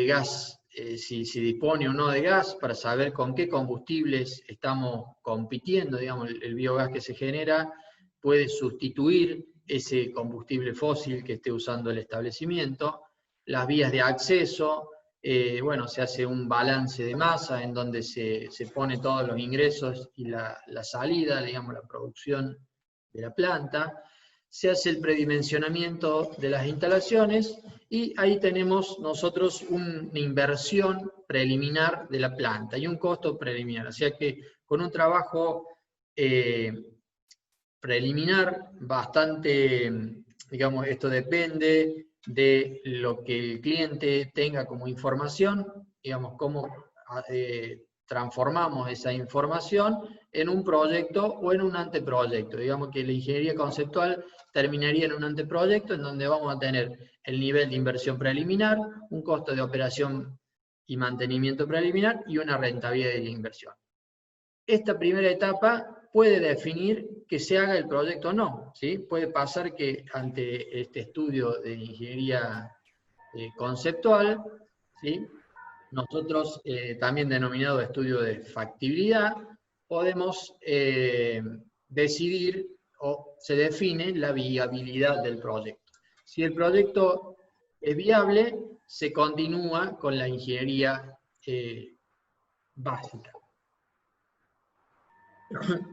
gas, si dispone o no de gas, para saber con qué combustibles estamos compitiendo, digamos, el biogás que se genera puede sustituir ese combustible fósil que esté usando el establecimiento, las vías de acceso, bueno, se hace un balance de masa en donde se pone todos los ingresos y la salida, digamos, la producción de la planta. Se hace el predimensionamiento de las instalaciones y ahí tenemos nosotros una inversión preliminar de la planta y un costo preliminar. O sea que con un trabajo preliminar bastante, digamos, esto depende de lo que el cliente tenga como información, digamos, cómo transformamos esa información en un proyecto o en un anteproyecto. Digamos que la ingeniería conceptual terminaría en un anteproyecto en donde vamos a tener el nivel de inversión preliminar, un costo de operación y mantenimiento preliminar y una rentabilidad de la inversión. Esta primera etapa puede definir que se haga el proyecto o no, ¿sí? Puede pasar que ante este estudio de ingeniería conceptual, ¿sí? Nosotros, también denominado estudio de factibilidad, podemos decidir o se define la viabilidad del proyecto. Si el proyecto es viable, se continúa con la ingeniería básica.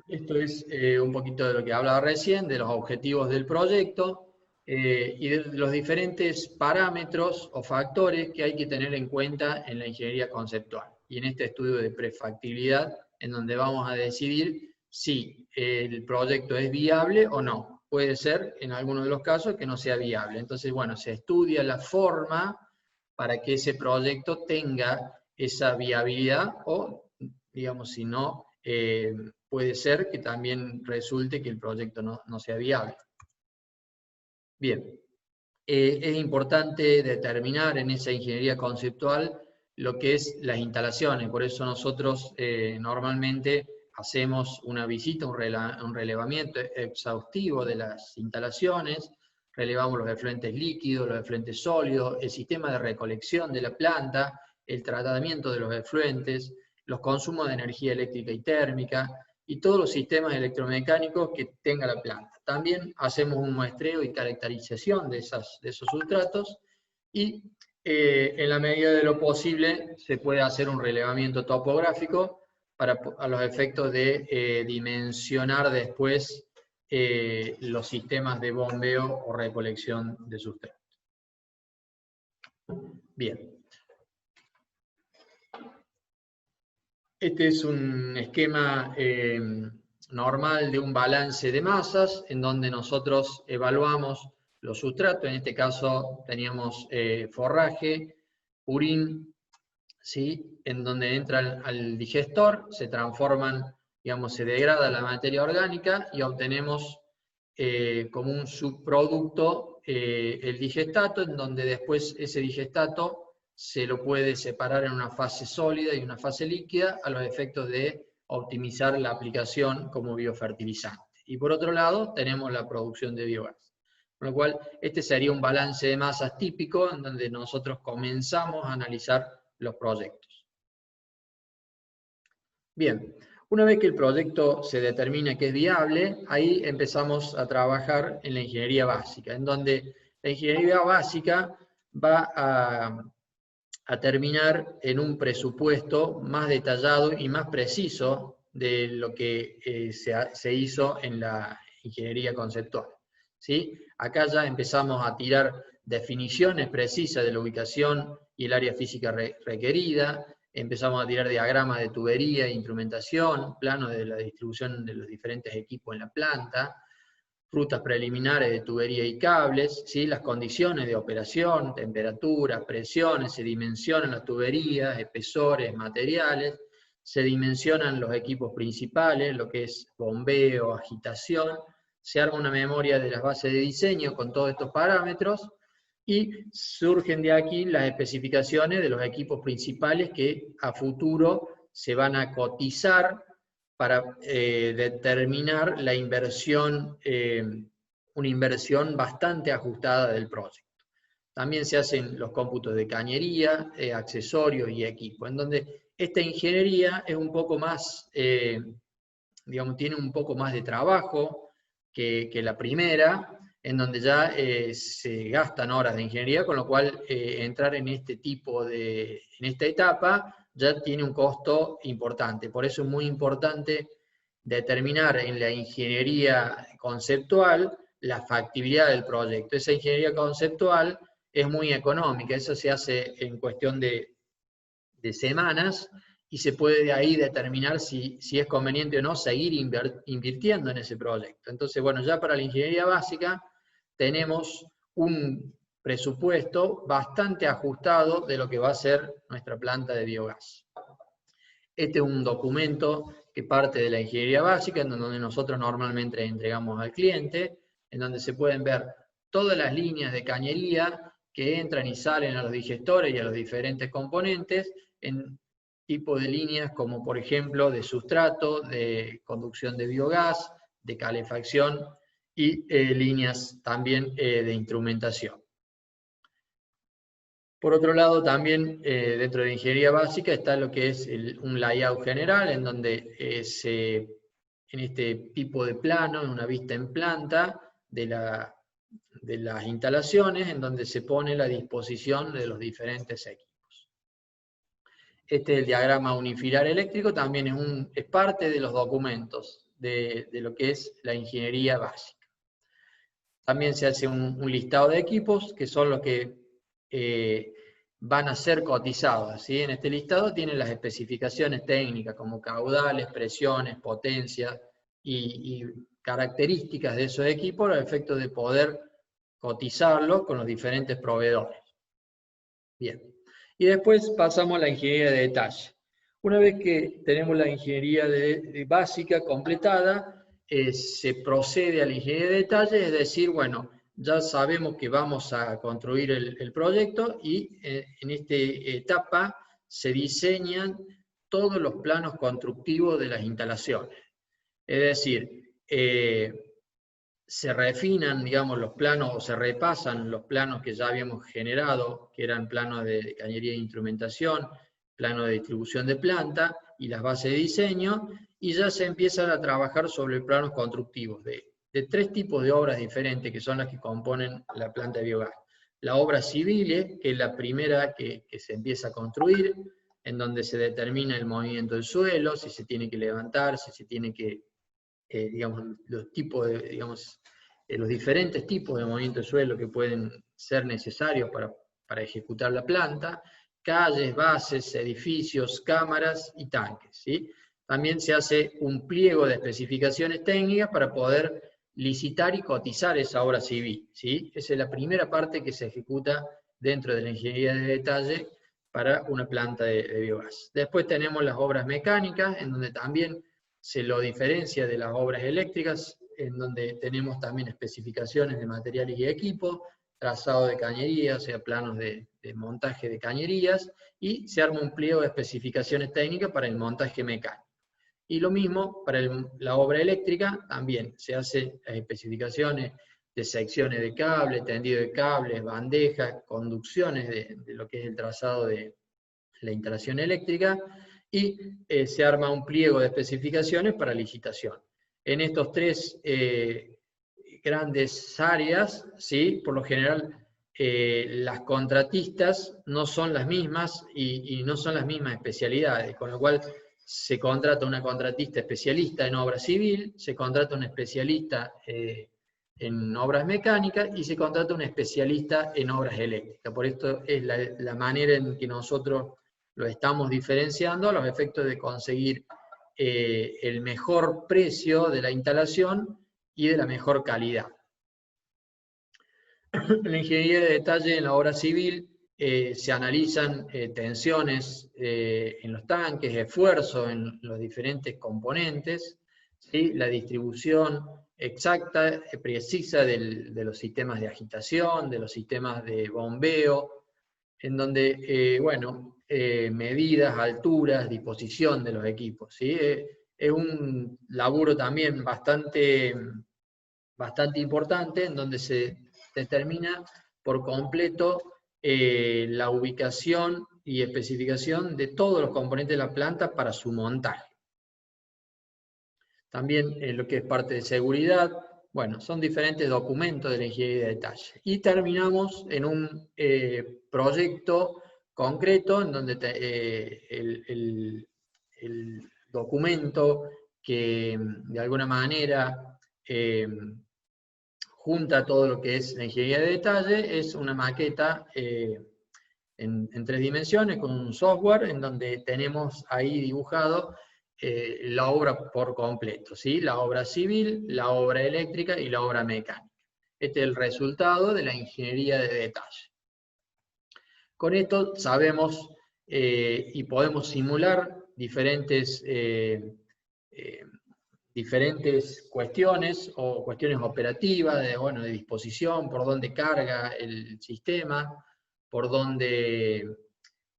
Esto es un poquito de lo que hablaba recién, de los objetivos del proyecto y de los diferentes parámetros o factores que hay que tener en cuenta en la ingeniería conceptual. Y en este estudio de prefactibilidad, en donde vamos a decidir si el proyecto es viable o no. Puede ser, en algunos de los casos, que no sea viable. Entonces, bueno, se estudia la forma para que ese proyecto tenga esa viabilidad o, digamos, si no, puede ser que también resulte que el proyecto no sea viable. Bien, es importante determinar en esa ingeniería conceptual lo que es las instalaciones, por eso nosotros normalmente hacemos una visita, un relevamiento exhaustivo de las instalaciones, relevamos los efluentes líquidos, los efluentes sólidos, el sistema de recolección de la planta, el tratamiento de los efluentes, los consumos de energía eléctrica y térmica, y todos los sistemas electromecánicos que tenga la planta. También hacemos un muestreo y caracterización de esos sustratos, y en la medida de lo posible se puede hacer un relevamiento topográfico a los efectos de dimensionar después los sistemas de bombeo o recolección de sustratos. Bien. Este es un esquema normal de un balance de masas, en donde nosotros evaluamos los sustratos. En este caso teníamos forraje, purín, ¿sí? En donde entra al digestor, se transforman, digamos, se degrada la materia orgánica y obtenemos como un subproducto el digestato, en donde después ese digestato se lo puede separar en una fase sólida y una fase líquida a los efectos de optimizar la aplicación como biofertilizante. Y por otro lado, tenemos la producción de biogás. Con lo cual, este sería un balance de masas típico en donde nosotros comenzamos a analizar los proyectos. Bien, una vez que el proyecto se determina que es viable, ahí empezamos a trabajar en la ingeniería básica, en donde la ingeniería básica va a terminar en un presupuesto más detallado y más preciso de lo que se hizo en la ingeniería conceptual, ¿sí? Acá ya empezamos a tirar definiciones precisas de la ubicación y el área física requerida, empezamos a tirar diagramas de tubería e instrumentación, planos de la distribución de los diferentes equipos en la planta, rutas preliminares de tubería y cables, ¿sí? Las condiciones de operación, temperaturas, presiones, se dimensionan las tuberías, espesores, materiales, se dimensionan los equipos principales, lo que es bombeo, agitación, se arma una memoria de las bases de diseño con todos estos parámetros, y surgen de aquí las especificaciones de los equipos principales que a futuro se van a cotizar para determinar la inversión, una inversión bastante ajustada del proyecto. También se hacen los cómputos de cañería, accesorios y equipo, en donde esta ingeniería es un poco más, digamos, tiene un poco más de trabajo que la primera, en donde ya se gastan horas de ingeniería, con lo cual entrar en este tipo de, en esta etapa, ya tiene un costo importante. Por eso es muy importante determinar en la ingeniería conceptual la factibilidad del proyecto. Esa ingeniería conceptual es muy económica, eso se hace en cuestión de semanas, y se puede de ahí determinar si es conveniente o no seguir invirtiendo en ese proyecto. Entonces, bueno, ya para la ingeniería básica tenemos un presupuesto bastante ajustado de lo que va a ser nuestra planta de biogás. Este es un documento que parte de la ingeniería básica, en donde nosotros normalmente entregamos al cliente, en donde se pueden ver todas las líneas de cañería que entran y salen a los digestores y a los diferentes componentes, en tipo de líneas como por ejemplo de sustrato, de conducción de biogás, de calefacción y líneas también de instrumentación. Por otro lado, también dentro de la ingeniería básica está lo que es un layout general, en donde en este tipo de plano, en una vista en planta de las instalaciones, en donde se pone la disposición de los diferentes equipos. Este es el diagrama unifilar eléctrico, también es parte de los documentos de lo que es la ingeniería básica. También se hace un listado de equipos, que son los que van a ser cotizados, ¿sí? En este listado tienen las especificaciones técnicas como caudales, presiones, potencias y características de esos equipos a efecto de poder cotizarlos con los diferentes proveedores. Bien. Y después pasamos a la ingeniería de detalle. Una vez que tenemos la ingeniería básica completada, se procede a la ingeniería de detalle, es decir, bueno, ya sabemos que vamos a construir el proyecto y en esta etapa se diseñan todos los planos constructivos de las instalaciones. Es decir, se refinan, digamos, los planos o se repasan los planos que ya habíamos generado, que eran planos de cañería e instrumentación, plano de distribución de planta y las bases de diseño, y ya se empiezan a trabajar sobre planos constructivos de tres tipos de obras diferentes que son las que componen la planta de biogás. La obra civil, que es la primera que se empieza a construir, en donde se determina el movimiento del suelo, si se tiene que levantar, si se tiene que, digamos, los diferentes tipos de movimiento del suelo que pueden ser necesarios para ejecutar la planta. calles, bases, edificios, cámaras y tanques, ¿sí? También se hace un pliego de especificaciones técnicas para poder licitar y cotizar esa obra civil, ¿sí? Esa es la primera parte que se ejecuta dentro de la ingeniería de detalle para una planta de biogás. Después tenemos las obras mecánicas, en donde también se lo diferencia de las obras eléctricas, en donde tenemos también especificaciones de materiales y equipos, trazado de cañerías, o sea, planos de montaje de cañerías, y se arma un pliego de especificaciones técnicas para el montaje mecánico. Y lo mismo para la obra eléctrica, también se hacen las especificaciones de secciones de cable, tendido de cables, bandejas, conducciones de lo que es el trazado de la instalación eléctrica, y se arma un pliego de especificaciones para licitación. En estos tres grandes áreas, ¿sí? Por lo general, las contratistas no son las mismas y no son las mismas especialidades, con lo cual se contrata una contratista especialista en obra civil, se contrata un especialista en obras mecánicas y se contrata un especialista en obras eléctricas. Por esto es la manera en que nosotros lo estamos diferenciando a los efectos de conseguir el mejor precio de la instalación y de la mejor calidad. En la ingeniería de detalle en la obra civil se analizan tensiones en los tanques, esfuerzo en los diferentes componentes, ¿sí? La distribución exacta, precisa de los sistemas de agitación, de los sistemas de bombeo, en donde, bueno, medidas, alturas, disposición de los equipos, ¿sí? Es un laburo también bastante importante, en donde se determina por completo la ubicación y especificación de todos los componentes de la planta para su montaje. También lo que es parte de seguridad, bueno, son diferentes documentos de la ingeniería de detalle. Y terminamos en un proyecto concreto, en donde el documento que de alguna manera junta todo lo que es la ingeniería de detalle, es una maqueta en 3 dimensiones con un software en donde tenemos ahí dibujado la obra por completo, ¿sí? La obra civil, la obra eléctrica y la obra mecánica. Este es el resultado de la ingeniería de detalle. Con esto sabemos y podemos simular diferentes cuestiones o cuestiones operativas, de disposición, por dónde carga el sistema, por dónde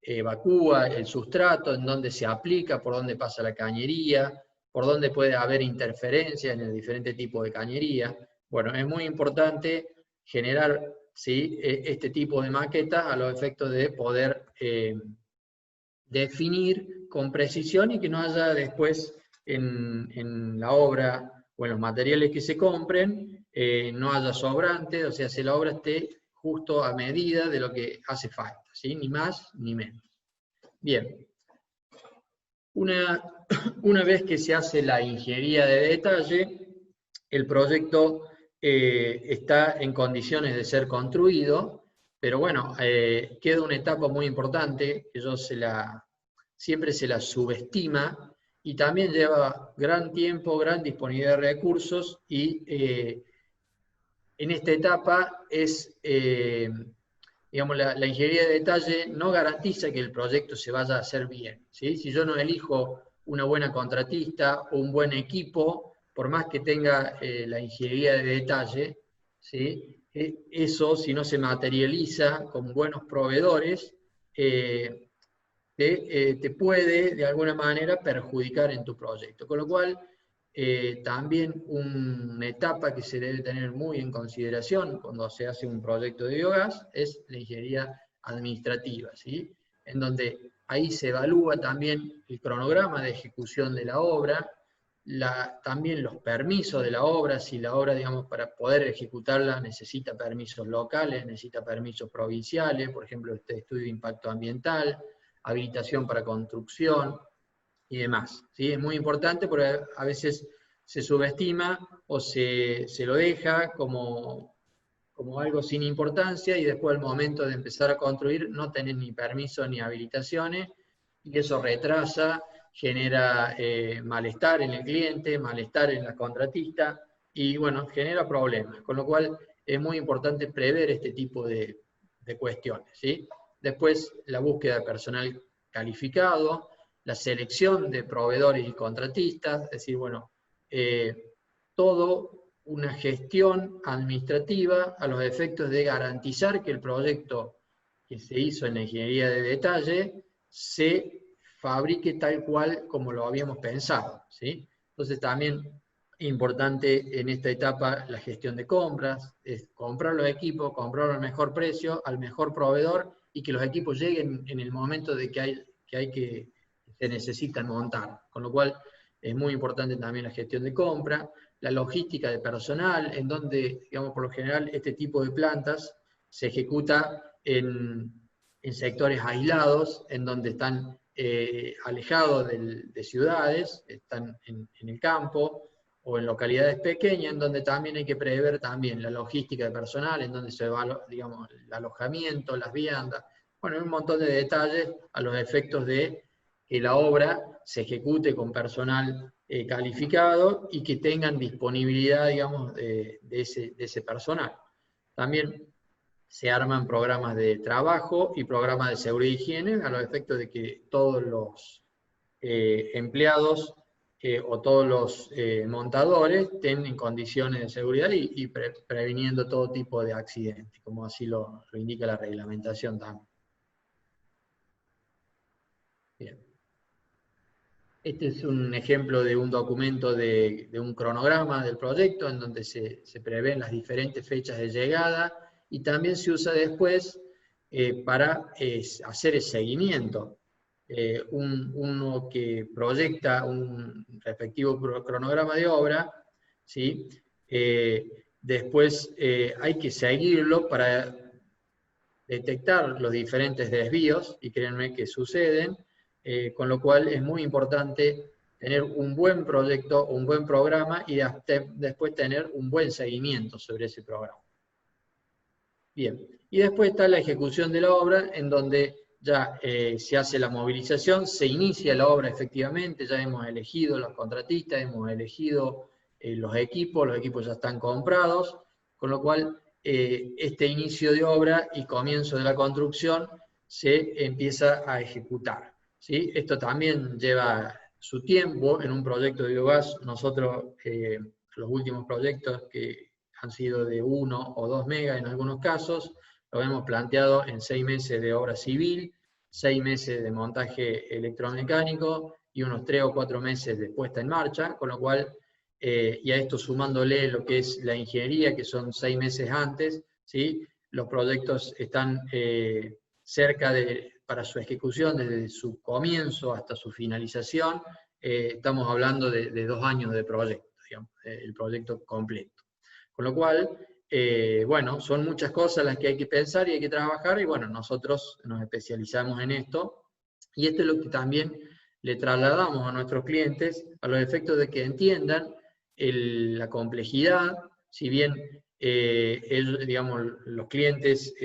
evacúa el sustrato, en dónde se aplica, por dónde pasa la cañería, por dónde puede haber interferencia en el diferente tipo de cañería. Bueno, es muy importante generar, ¿sí?, este tipo de maquetas a los efectos de poder definir con precisión y que no haya después en la obra o en los materiales que se compren, no haya sobrantes, o sea, si la obra esté justo a medida de lo que hace falta, ¿sí? Ni más ni menos. Bien. Una vez que se hace la ingeniería de detalle, el proyecto está en condiciones de ser construido, pero bueno, queda una etapa muy importante que siempre se la subestima, y también lleva gran tiempo, gran disponibilidad de recursos, y en esta etapa digamos, la ingeniería de detalle no garantiza que el proyecto se vaya a hacer bien, ¿sí? Si yo no elijo una buena contratista o un buen equipo, por más que tenga la ingeniería de detalle, ¿sí?, eso, si no se materializa con buenos proveedores, te puede de alguna manera perjudicar en tu proyecto. Con lo cual, también una etapa que se debe tener muy en consideración cuando se hace un proyecto de biogás es la ingeniería administrativa, ¿sí?, en donde ahí se evalúa también el cronograma de ejecución de la obra, también los permisos de la obra, si la obra, digamos, para poder ejecutarla necesita permisos locales, necesita permisos provinciales, por ejemplo, este estudio de impacto ambiental, habilitación para construcción y demás, ¿sí? Es muy importante porque a veces se subestima o se lo deja como como algo sin importancia y después al momento de empezar a construir no tenés ni permiso ni habilitaciones y eso retrasa, genera malestar en el cliente, malestar en la contratista y bueno, genera problemas, con lo cual es muy importante prever este tipo de cuestiones, ¿sí? Después la búsqueda de personal calificado, la selección de proveedores y contratistas, es decir, bueno, todo una gestión administrativa a los efectos de garantizar que el proyecto que se hizo en la ingeniería de detalle se fabrique tal cual como lo habíamos pensado, ¿sí? Entonces también importante en esta etapa la gestión de compras, es comprar los equipos, comprar al mejor precio, al mejor proveedor y que los equipos lleguen en el momento de que se necesitan montar. Con lo cual es muy importante también la gestión de compra, la logística de personal, en donde, digamos, por lo general este tipo de plantas se ejecuta en sectores aislados, en donde están alejados de ciudades, están en el campo, o en localidades pequeñas, en donde también hay que prever también la logística de personal, en donde se va, digamos, el alojamiento, las viandas, bueno, un montón de detalles a los efectos de que la obra se ejecute con personal calificado y que tengan disponibilidad, digamos, de ese personal. También se arman programas de trabajo y programas de seguridad y higiene a los efectos de que todos los empleados o todos los montadores estén en condiciones de seguridad y previniendo todo tipo de accidentes, como así lo indica la reglamentación también. Bien. Este es un ejemplo de un documento de un cronograma del proyecto en donde se prevén las diferentes fechas de llegada y también se usa después para hacer el seguimiento. Uno que proyecta un respectivo cronograma de obra, ¿sí? Después hay que seguirlo para detectar los diferentes desvíos, y créanme que suceden, con lo cual es muy importante tener un buen proyecto, un buen programa, y después tener un buen seguimiento sobre ese programa. Bien, y después está la ejecución de la obra, en donde ya se hace la movilización, se inicia la obra efectivamente, ya hemos elegido los contratistas, hemos elegido los equipos ya están comprados, con lo cual este inicio de obra y comienzo de la construcción se empieza a ejecutar, ¿sí? Esto también lleva su tiempo. En un proyecto de biogás, nosotros, los últimos proyectos que han sido de 1 o 2 megas en algunos casos, lo hemos planteado en 6 meses de obra civil, 6 meses de montaje electromecánico y unos 3 o 4 meses de puesta en marcha, con lo cual, y a esto sumándole lo que es la ingeniería, que son 6 meses antes, ¿sí? Los proyectos están cerca para su ejecución, desde su comienzo hasta su finalización, estamos hablando de 2 años de proyecto, digamos, el proyecto completo. Con lo cual, bueno, son muchas cosas las que hay que pensar y hay que trabajar, y bueno, nosotros nos especializamos en esto, y esto es lo que también le trasladamos a nuestros clientes, a los efectos de que entiendan la complejidad, si bien ellos, digamos, los clientes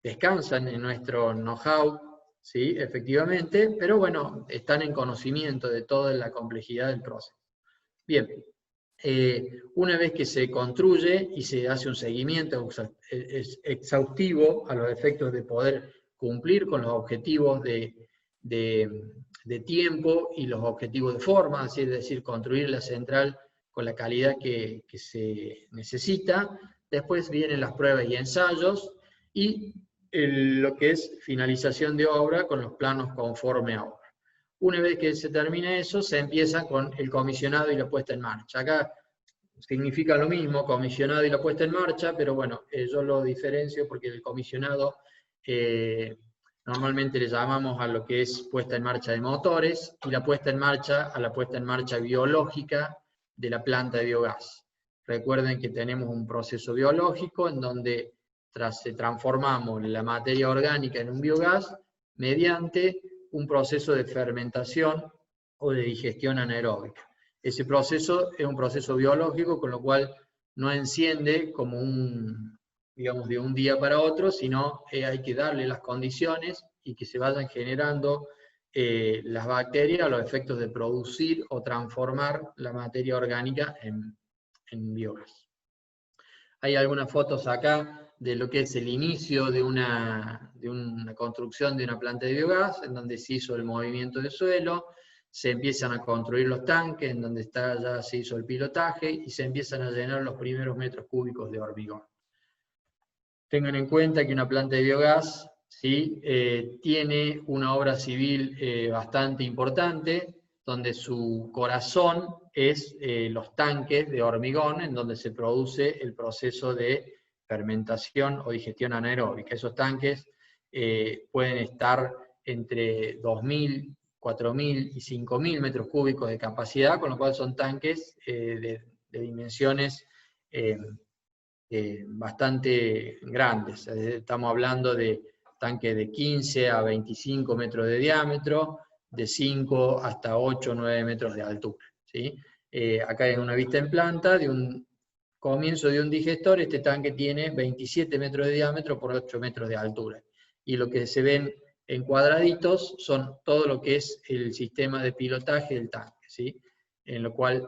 descansan en nuestro know-how, ¿sí? Efectivamente, pero bueno, están en conocimiento de toda la complejidad del proceso. Bien. Una vez que se construye y se hace un seguimiento exhaustivo a los efectos de poder cumplir con los objetivos de tiempo y los objetivos de forma, así es decir, construir la central con la calidad que se necesita, después vienen las pruebas y ensayos, y lo que es finalización de obra con los planos conforme a obra. Una vez que se termina eso, se empieza con el comisionado y la puesta en marcha. Acá significa lo mismo, comisionado y la puesta en marcha, pero bueno, yo lo diferencio porque el comisionado normalmente le llamamos a lo que es puesta en marcha de motores, y la puesta en marcha a la puesta en marcha biológica de la planta de biogás. Recuerden que tenemos un proceso biológico en donde transformamos la materia orgánica en un biogás mediante un proceso de fermentación o de digestión anaeróbica. Ese proceso es un proceso biológico, con lo cual no enciende como un digamos, de un día para otro, sino hay que darle las condiciones y que se vayan generando las bacterias a los efectos de producir o transformar la materia orgánica en biogás. Hay algunas fotos acá de lo que es el inicio de una construcción de una planta de biogás, en donde se hizo el movimiento de suelo, se empiezan a construir los tanques, en donde ya se hizo el pilotaje, y se empiezan a llenar los primeros metros cúbicos de hormigón. Tengan en cuenta que una planta de biogás, ¿sí? Tiene una obra civil bastante importante, donde su corazón es los tanques de hormigón, en donde se produce el proceso de fermentación o digestión anaeróbica. Esos tanques pueden estar entre 2.000, 4.000 y 5.000 metros cúbicos de capacidad, con lo cual son tanques de dimensiones bastante grandes. Estamos hablando de tanques de 15 a 25 metros de diámetro, de 5 hasta 8 o 9 metros de altura, ¿sí? Acá hay una vista en planta de un comienzo de un digestor. Este tanque tiene 27 metros de diámetro por 8 metros de altura. Y lo que se ven en cuadraditos son todo lo que es el sistema de pilotaje del tanque, ¿sí? En lo cual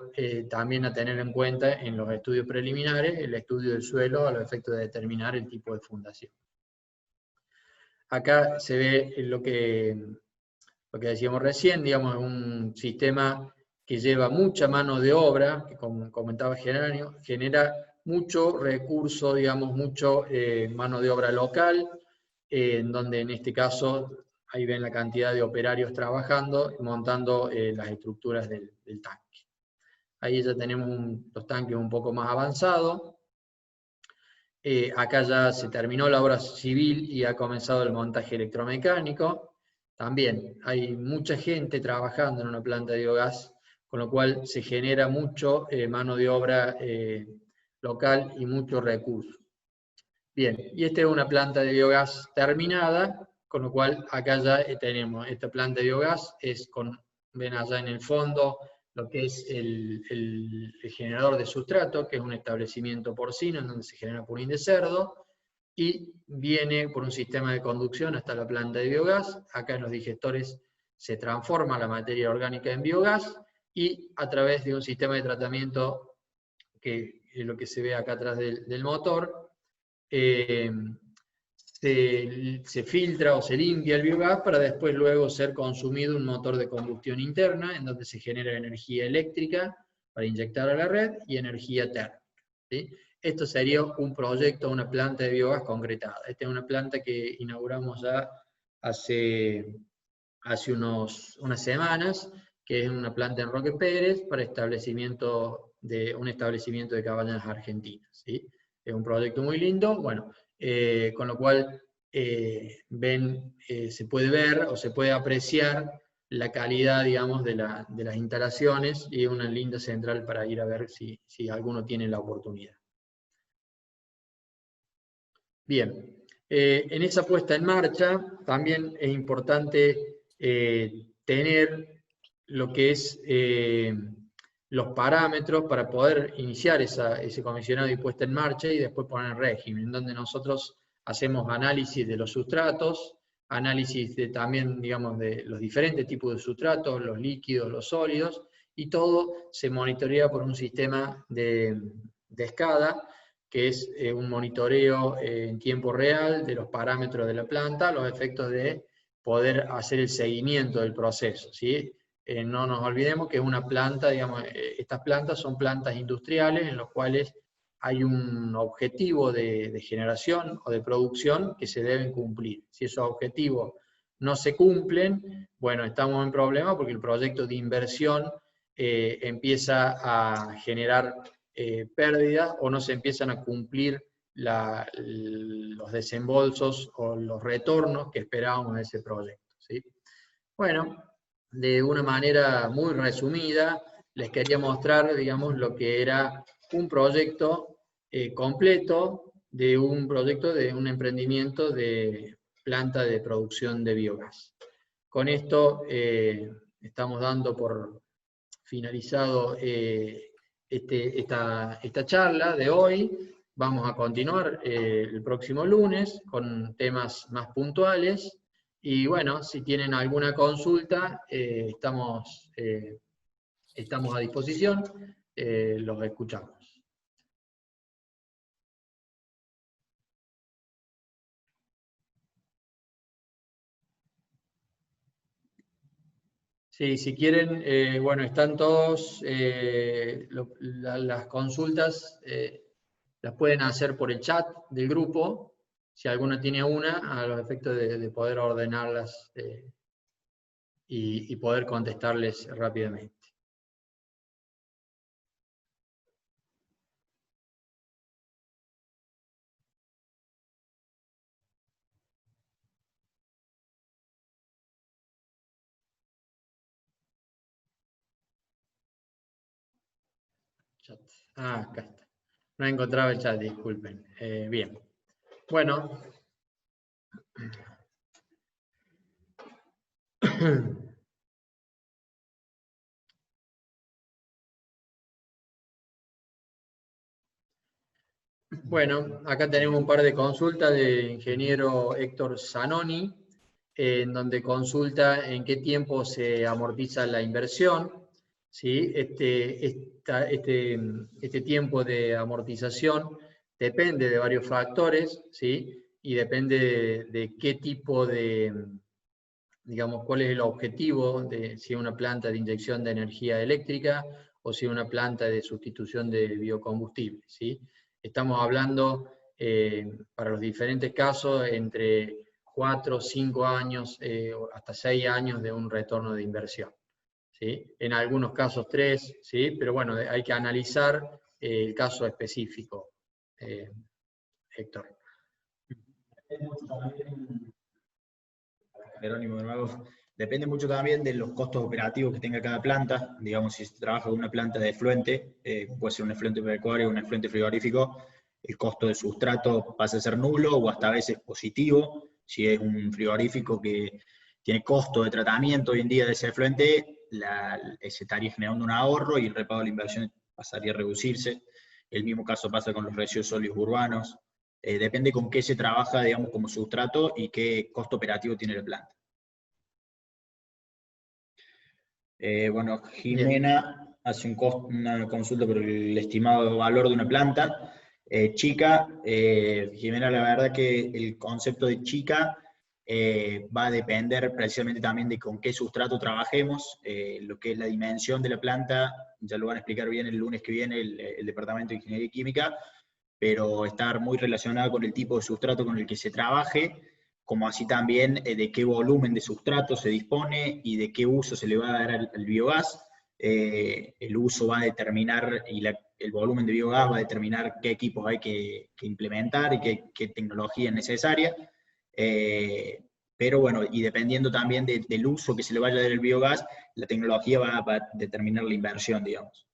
también a tener en cuenta en los estudios preliminares, el estudio del suelo a los efectos de determinar el tipo de fundación. Acá se ve lo que decíamos recién, digamos, un sistema que lleva mucha mano de obra, que como comentaba Geranio, genera mucho recurso, digamos, mucho mano de obra local, en donde en este caso ahí ven la cantidad de operarios trabajando, montando las estructuras del tanque. Ahí ya tenemos los tanques un poco más avanzados. Acá ya se terminó la obra civil y ha comenzado el montaje electromecánico. También hay mucha gente trabajando en una planta de biogás, con lo cual se genera mucho mano de obra local y mucho recurso. Bien, y esta es una planta de biogás terminada, con lo cual acá ya tenemos esta planta de biogás, ven allá en el fondo lo que es el generador de sustrato, que es un establecimiento porcino en donde se genera purín de cerdo, y viene por un sistema de conducción hasta la planta de biogás. Acá en los digestores se transforma la materia orgánica en biogás, y a través de un sistema de tratamiento, que es lo que se ve acá atrás del motor, se filtra o se limpia el biogás para después luego ser consumido un motor de combustión interna, en donde se genera energía eléctrica para inyectar a la red y energía térmica, ¿sí? Esto sería un proyecto, una planta de biogás concretada. Esta es una planta que inauguramos ya hace unas semanas, que es una planta en Roque Pérez para un establecimiento de cabañas argentinas, ¿sí? Es un proyecto muy lindo, bueno, con lo cual se puede ver o se puede apreciar la calidad, digamos, de las instalaciones, y una linda central para ir a ver si alguno tiene la oportunidad. Bien, en esa puesta en marcha también es importante tener lo que es los parámetros para poder iniciar ese comisionado y puesta en marcha y después poner en régimen, en donde nosotros hacemos análisis de los sustratos, análisis también, digamos, de los diferentes tipos de sustratos, los líquidos, los sólidos, y todo se monitorea por un sistema de SCADA, que es un monitoreo en tiempo real de los parámetros de la planta, los efectos de poder hacer el seguimiento del proceso, ¿sí? No nos olvidemos que una planta, digamos, estas plantas son plantas industriales en las cuales hay un objetivo de generación o de producción que se deben cumplir. Si esos objetivos no se cumplen, bueno, estamos en problema porque el proyecto de inversión empieza a generar pérdidas, o no se empiezan a cumplir los desembolsos o los retornos que esperábamos de ese proyecto, ¿sí? Bueno, de una manera muy resumida, les quería mostrar, digamos, lo que era un proyecto completo de un emprendimiento de planta de producción de biogás. Con esto estamos dando por finalizado esta charla de hoy, vamos a continuar el próximo lunes con temas más puntuales. Y bueno, si tienen alguna consulta, estamos a disposición, los escuchamos. Sí, si quieren, bueno, están todos, las consultas las pueden hacer por el chat del grupo, si alguno tiene una, a los efectos de poder ordenarlas y poder contestarles rápidamente. Chat. Ah, acá está. No encontraba el chat, disculpen. Bien. Bueno. Bueno, acá tenemos un par de consultas del ingeniero Héctor Zanoni, en donde consulta en qué tiempo se amortiza la inversión. ¿Sí? Este tiempo de amortización depende de varios factores, ¿sí? Y depende de qué tipo de, digamos, cuál es el objetivo de si es una planta de inyección de energía eléctrica o si es una planta de sustitución de biocombustible, ¿sí? Estamos hablando, para los diferentes casos, entre 4, 5 años, hasta 6 años de un retorno de inversión. ¿Sí? En algunos casos 3, ¿sí? Pero bueno, hay que analizar el caso específico, Héctor. Jerónimo, de nuevo. Depende mucho también de los costos operativos que tenga cada planta. Digamos, si se trabaja con una planta de efluente, puede ser un efluente pecuario o un efluente frigorífico, el costo de sustrato pasa a ser nulo o hasta a veces positivo. Si es un frigorífico que tiene costo de tratamiento hoy en día de ese efluente, se estaría generando un ahorro y el repago de la inversión pasaría a reducirse. El mismo caso pasa con los residuos sólidos urbanos. Depende con qué se trabaja, digamos, como sustrato y qué costo operativo tiene la planta. Bueno, Jimena hace una consulta por el estimado valor de una planta chica. Jimena, la verdad que el concepto de chica va a depender precisamente también de con qué sustrato trabajemos. Lo que es la dimensión de la planta, ya lo van a explicar bien el lunes que viene el Departamento de Ingeniería Química, pero estar muy relacionado con el tipo de sustrato con el que se trabaje, como así también de qué volumen de sustrato se dispone y de qué uso se le va a dar al biogás. El uso va a determinar, y el volumen de biogás va a determinar qué equipos hay que implementar y qué tecnología es necesaria. Pero bueno, y dependiendo también del uso que se le vaya a dar al biogás, la tecnología va a determinar la inversión, digamos.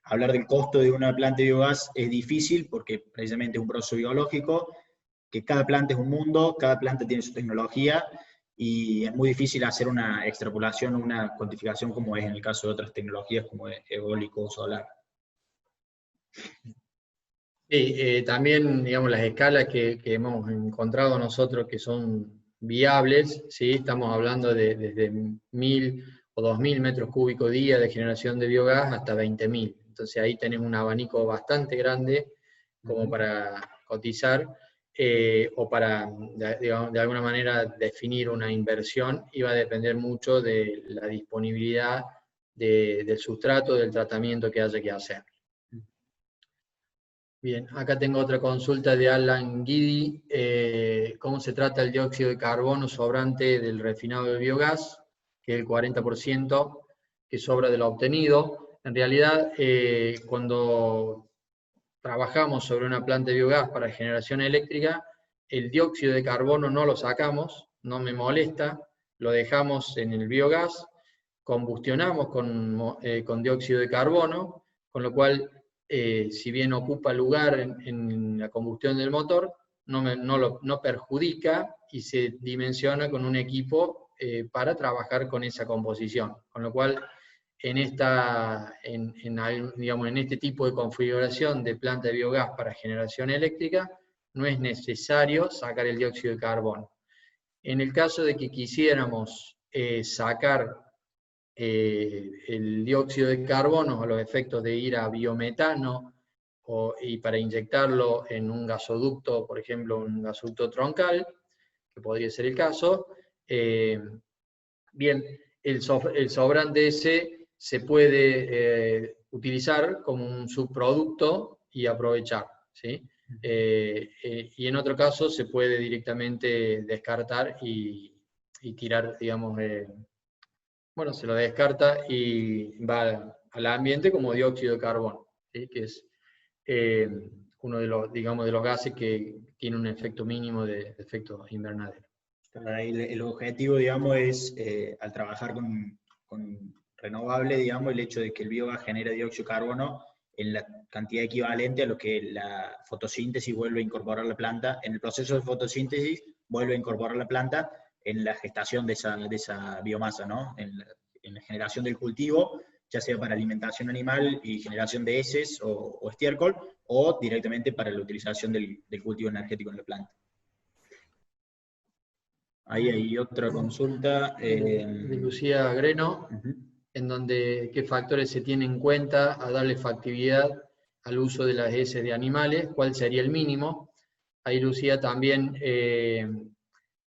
Hablar del costo de una planta de biogás es difícil porque precisamente es un proceso biológico, que cada planta es un mundo, cada planta tiene su tecnología, y es muy difícil hacer una extrapolación, una cuantificación como es en el caso de otras tecnologías como es eólico o solar. Sí, también, digamos, las escalas que hemos encontrado nosotros que son viables, ¿sí? Estamos hablando de desde 1000 o 2000 metros cúbicos día de generación de biogás hasta 20.000. Entonces ahí tenemos un abanico bastante grande como para cotizar o para, digamos, de alguna manera definir una inversión, y va a depender mucho de la disponibilidad del sustrato, del tratamiento que haya que hacer. Bien, acá tengo otra consulta de Alan Guidi. ¿Cómo se trata el dióxido de carbono sobrante del refinado de biogás? Que es el 40% que sobra de lo obtenido. En realidad, cuando trabajamos sobre una planta de biogás para generación eléctrica, el dióxido de carbono no lo sacamos, no me molesta, lo dejamos en el biogás, combustionamos con dióxido de carbono, con lo cual, si bien ocupa lugar en la combustión del motor, no perjudica y se dimensiona con un equipo para trabajar con esa composición. Con lo cual, digamos, en este tipo de configuración de planta de biogás para generación eléctrica, no es necesario sacar el dióxido de carbono. En el caso de que quisiéramos sacar el dióxido de carbono a los efectos de ir a biometano y para inyectarlo en un gasoducto, por ejemplo, un gasoducto troncal, que podría ser el caso, bien, el sobrante ese se puede utilizar como un subproducto y aprovechar, ¿sí? Y en otro caso se puede directamente descartar y tirar, digamos, bueno, se lo descarta y va al ambiente como dióxido de carbono, ¿sí? Que es uno de los, digamos, de los gases que tiene un efecto mínimo de efecto invernadero. El objetivo, digamos, es, al trabajar con renovable, digamos, el hecho de que el biogás genere dióxido de carbono en la cantidad equivalente a lo que la fotosíntesis vuelve a incorporar la planta. En el proceso de fotosíntesis vuelve a incorporar la planta en la gestación de esa biomasa, ¿no? En la generación del cultivo, ya sea para alimentación animal y generación de heces o estiércol, o directamente para la utilización del cultivo energético en la planta. Ahí hay otra consulta. De Lucía Greno, en donde qué factores se tienen en cuenta a darle factibilidad al uso de las heces de animales, cuál sería el mínimo. Ahí Lucía también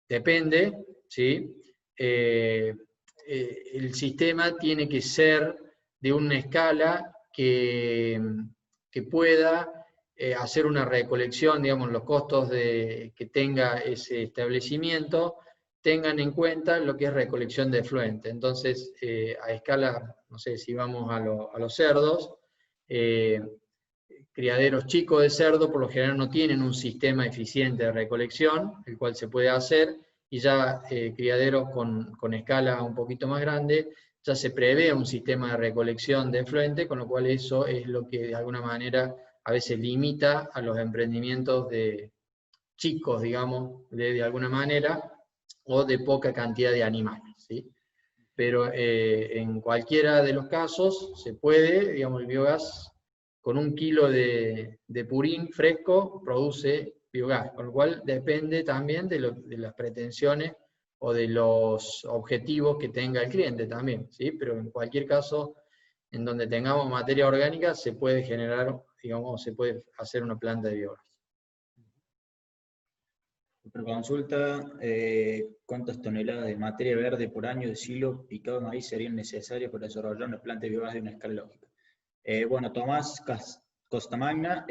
depende, ¿sí? El sistema tiene que ser de una escala que pueda hacer una recolección, digamos, los costos que tenga ese establecimiento, tengan en cuenta lo que es recolección de efluente. Entonces, a escala, no sé, si vamos a los cerdos, criaderos chicos de cerdo por lo general no tienen un sistema eficiente de recolección, el cual se puede hacer, y ya criaderos con escala un poquito más grande, ya se prevé un sistema de recolección de efluente, con lo cual eso es lo que de alguna manera a veces limita a los emprendimientos de chicos, digamos, de alguna manera, o de poca cantidad de animales, ¿sí? Pero en cualquiera de los casos se puede, digamos, el biogás con 1 kilo de purín fresco produce biogás, con lo cual depende también de las pretensiones o de los objetivos que tenga el cliente también, ¿sí? Pero en cualquier caso, en donde tengamos materia orgánica, se puede generar, digamos, se puede hacer una planta de biogás. Otra consulta, ¿cuántas toneladas de materia verde por año de silo picado de maíz serían necesarias para desarrollar una planta de biogás de una escala lógica? Bueno, Tomás Costamagna,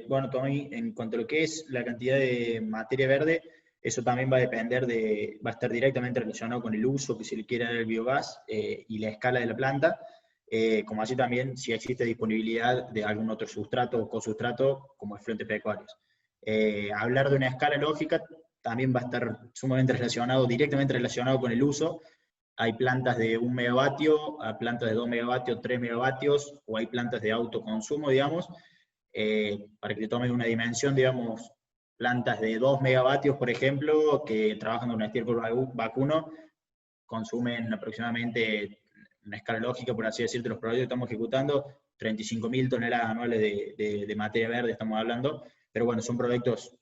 bueno, Tommy, en cuanto a lo que es la cantidad de materia verde, eso también va a depender va a estar directamente relacionado con el uso que se le quiera dar al biogás y la escala de la planta, como así también si existe disponibilidad de algún otro sustrato o cosustrato como efluentes pecuarios. Hablar de una escala lógica también va a estar sumamente relacionado, directamente relacionado con el uso. Hay plantas de 1 megavatio, a plantas de 2 megavatios, 3 megavatios, o hay plantas de autoconsumo, digamos. Para que te tomes una dimensión, digamos, plantas de 2 megavatios, por ejemplo, que trabajan con un estiércol vacuno, consumen aproximadamente, una escala lógica, por así decirte, los proyectos que estamos ejecutando, 35.000 toneladas anuales de materia verde estamos hablando, pero bueno, son proyectos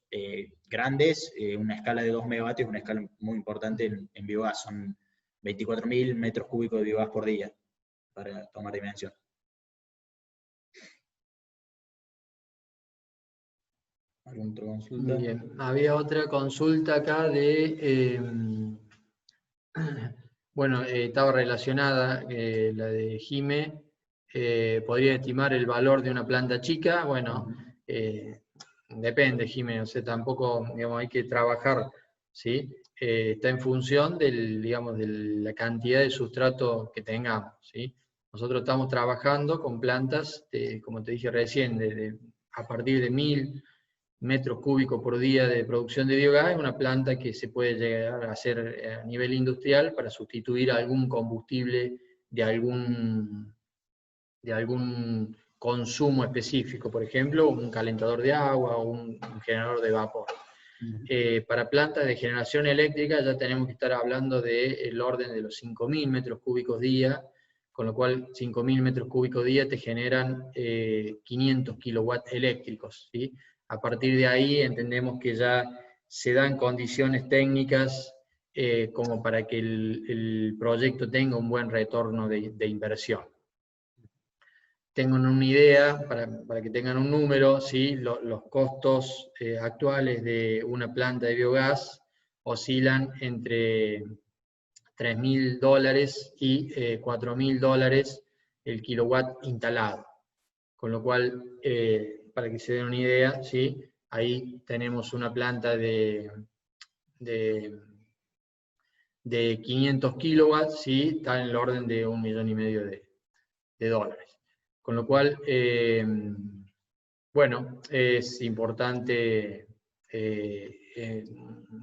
grandes, una escala de 2 megavatios es una escala muy importante en biogás, son 24.000 metros cúbicos de biogás por día, para tomar dimensión. ¿Alguna otra consulta? Bien, había otra consulta acá de, bueno, estaba relacionada, la de Jime, ¿podría estimar el valor de una planta chica? Bueno, depende, Jime, o sea, tampoco, digamos, hay que trabajar, ¿sí? Está en función digamos, de la cantidad de sustrato que tengamos, ¿sí? Nosotros estamos trabajando con plantas, como te dije recién, a partir de 1.000 metros cúbicos por día de producción de biogás, es una planta que se puede llegar a hacer a nivel industrial para sustituir algún combustible de algún consumo específico, por ejemplo, un calentador de agua o un generador de vapor. Para plantas de generación eléctrica ya tenemos que estar hablando del orden de los 5.000 metros cúbicos día, con lo cual 5.000 metros cúbicos día te generan 500 kilowatts eléctricos, ¿sí? A partir de ahí entendemos que ya se dan condiciones técnicas como para que el proyecto tenga un buen retorno de inversión. Tengan una idea, para que tengan un número, ¿sí? Los costos actuales de una planta de biogás oscilan entre $3.000 y $4.000 el kilowatt instalado. Con lo cual, para que se den una idea, ¿sí? Ahí tenemos una planta de 500 kilowatts, ¿sí? Está en el orden de $1,5 millones de dólares. Con lo cual, bueno, es importante,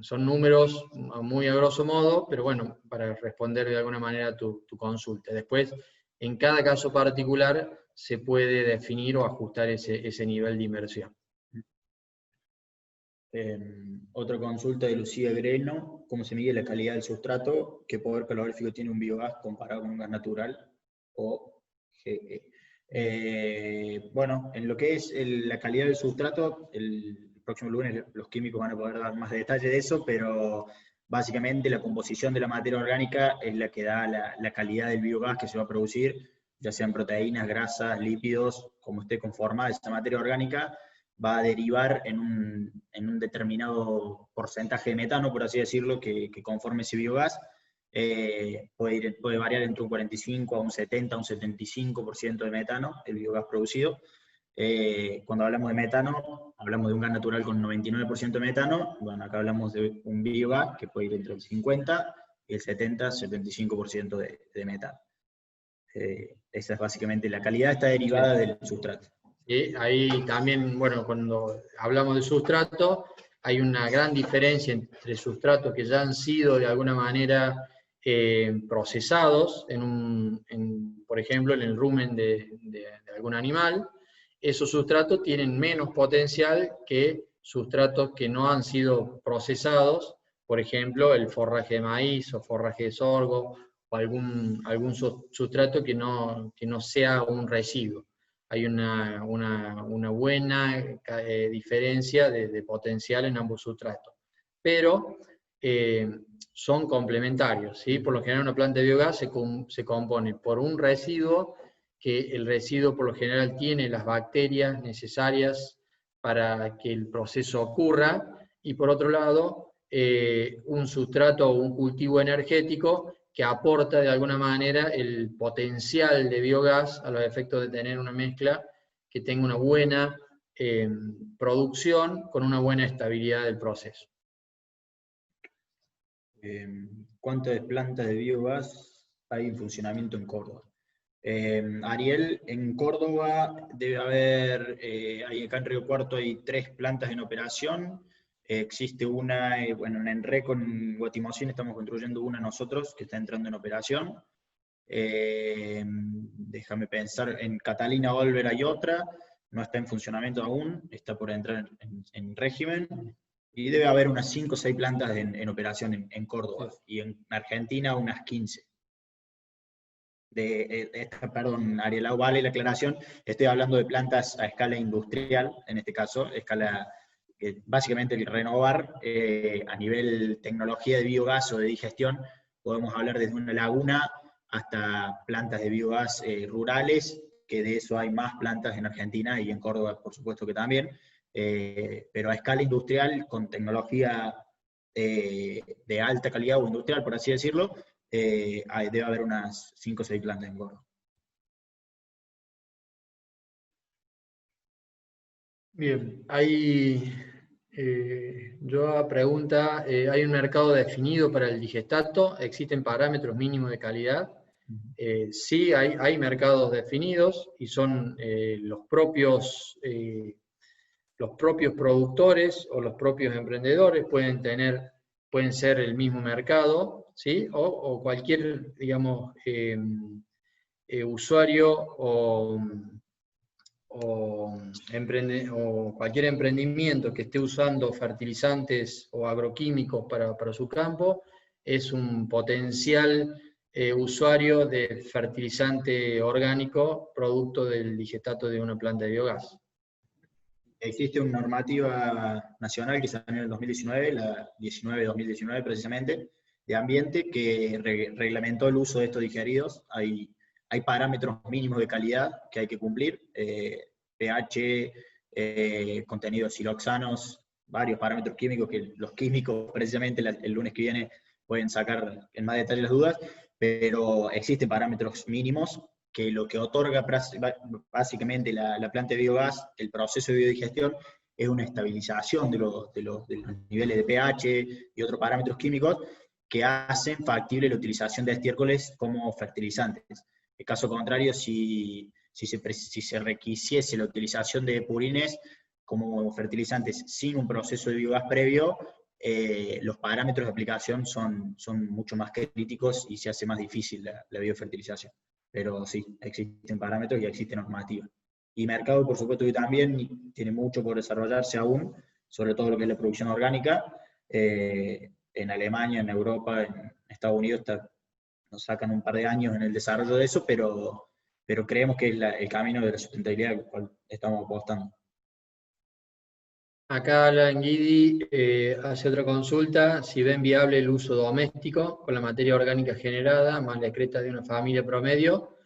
son números muy a grosso modo, pero bueno, para responder de alguna manera a tu consulta. Después, en cada caso particular, se puede definir o ajustar ese nivel de inversión. Otra consulta de Lucía Greno: ¿cómo se mide la calidad del sustrato? ¿Qué poder calorífico tiene un biogás comparado con un gas natural o GE? Bueno, en lo que es la calidad del sustrato, el próximo lunes los químicos van a poder dar más detalle de eso, pero básicamente la composición de la materia orgánica es la que da la calidad del biogás que se va a producir, ya sean proteínas, grasas, lípidos, como esté conformada esa materia orgánica, va a derivar en un determinado porcentaje de metano, por así decirlo, que conforme ese biogás. Puede variar entre un 45 a un 70, un 75% de metano, el biogás producido. Cuando hablamos de metano, hablamos de un gas natural con 99% de metano. Bueno, acá hablamos de un biogás que puede ir entre el 50 y el 70-75% de metano. Esa es básicamente la calidad, está derivada del sustrato. Y ahí también, bueno, cuando hablamos de sustrato, hay una gran diferencia entre sustratos que ya han sido de alguna manera procesados, por ejemplo, en el rumen de algún animal. Esos sustratos tienen menos potencial que sustratos que no han sido procesados, por ejemplo, el forraje de maíz o forraje de sorgo, o algún sustrato que no sea un residuo. Hay una buena diferencia de potencial en ambos sustratos. Pero son complementarios, ¿sí? Por lo general una planta de biogás se compone por un residuo, que el residuo por lo general tiene las bacterias necesarias para que el proceso ocurra, y por otro lado, un sustrato o un cultivo energético que aporta de alguna manera el potencial de biogás a los efectos de tener una mezcla que tenga una buena producción con una buena estabilidad del proceso. ¿Cuántas plantas de biogás hay en funcionamiento en Córdoba? Ariel, en Córdoba debe haber, acá en Río Cuarto hay 3 plantas en operación. Existe una, bueno, en Enreco, en Guatimocín, estamos construyendo una nosotros que está entrando en operación. Déjame pensar, en Catalina Olver hay otra, no está en funcionamiento aún, está por entrar en régimen. Y debe haber unas 5 o 6 plantas en operación en Córdoba, y en Argentina unas 15. Perdón, Ariel, vale la aclaración, estoy hablando de plantas a escala industrial, en este caso, escala, básicamente el renovar a nivel tecnología de biogás o de digestión, podemos hablar desde una laguna hasta plantas de biogás rurales, que de eso hay más plantas en Argentina y en Córdoba, por supuesto que también. Pero a escala industrial, con tecnología de alta calidad o industrial, por así decirlo, debe haber unas 5 o 6 plantas en Córdoba. Bien, yo pregunta, ¿hay un mercado definido para el digestato? ¿Existen parámetros mínimos de calidad? Sí, hay mercados definidos, y son los propios productores o los propios emprendedores pueden ser el mismo mercado, ¿sí? O cualquier, digamos, usuario o cualquier emprendimiento que esté usando fertilizantes o agroquímicos para su campo es un potencial usuario de fertilizante orgánico producto del digestato de una planta de biogás. Existe una normativa nacional que salió en el 2019, la 19-2019 precisamente, de ambiente, que reglamentó el uso de estos digeridos. Hay parámetros mínimos de calidad que hay que cumplir, pH, contenido de siloxanos, varios parámetros químicos que los químicos precisamente el lunes que viene pueden sacar en más detalle las dudas, pero existen parámetros mínimos que lo que otorga básicamente la planta de biogás, el proceso de biodigestión, es una estabilización de los niveles de pH y otros parámetros químicos que hacen factible la utilización de estiércoles como fertilizantes. En caso contrario, si se requisiese la utilización de purines como fertilizantes sin un proceso de biogás previo, los parámetros de aplicación son mucho más críticos y se hace más difícil la biofertilización. Pero sí, existen parámetros y existe normativa. Y mercado, por supuesto, que también tiene mucho por desarrollarse aún, sobre todo lo que es la producción orgánica. En Alemania, en Europa, en Estados Unidos nos sacan un par de años en el desarrollo de eso, pero creemos que es el camino de la sustentabilidad al cual estamos apostando. Acá Alan Guidi hace otra consulta, si ven viable el uso doméstico con la materia orgánica generada, más la excreta de una familia promedio.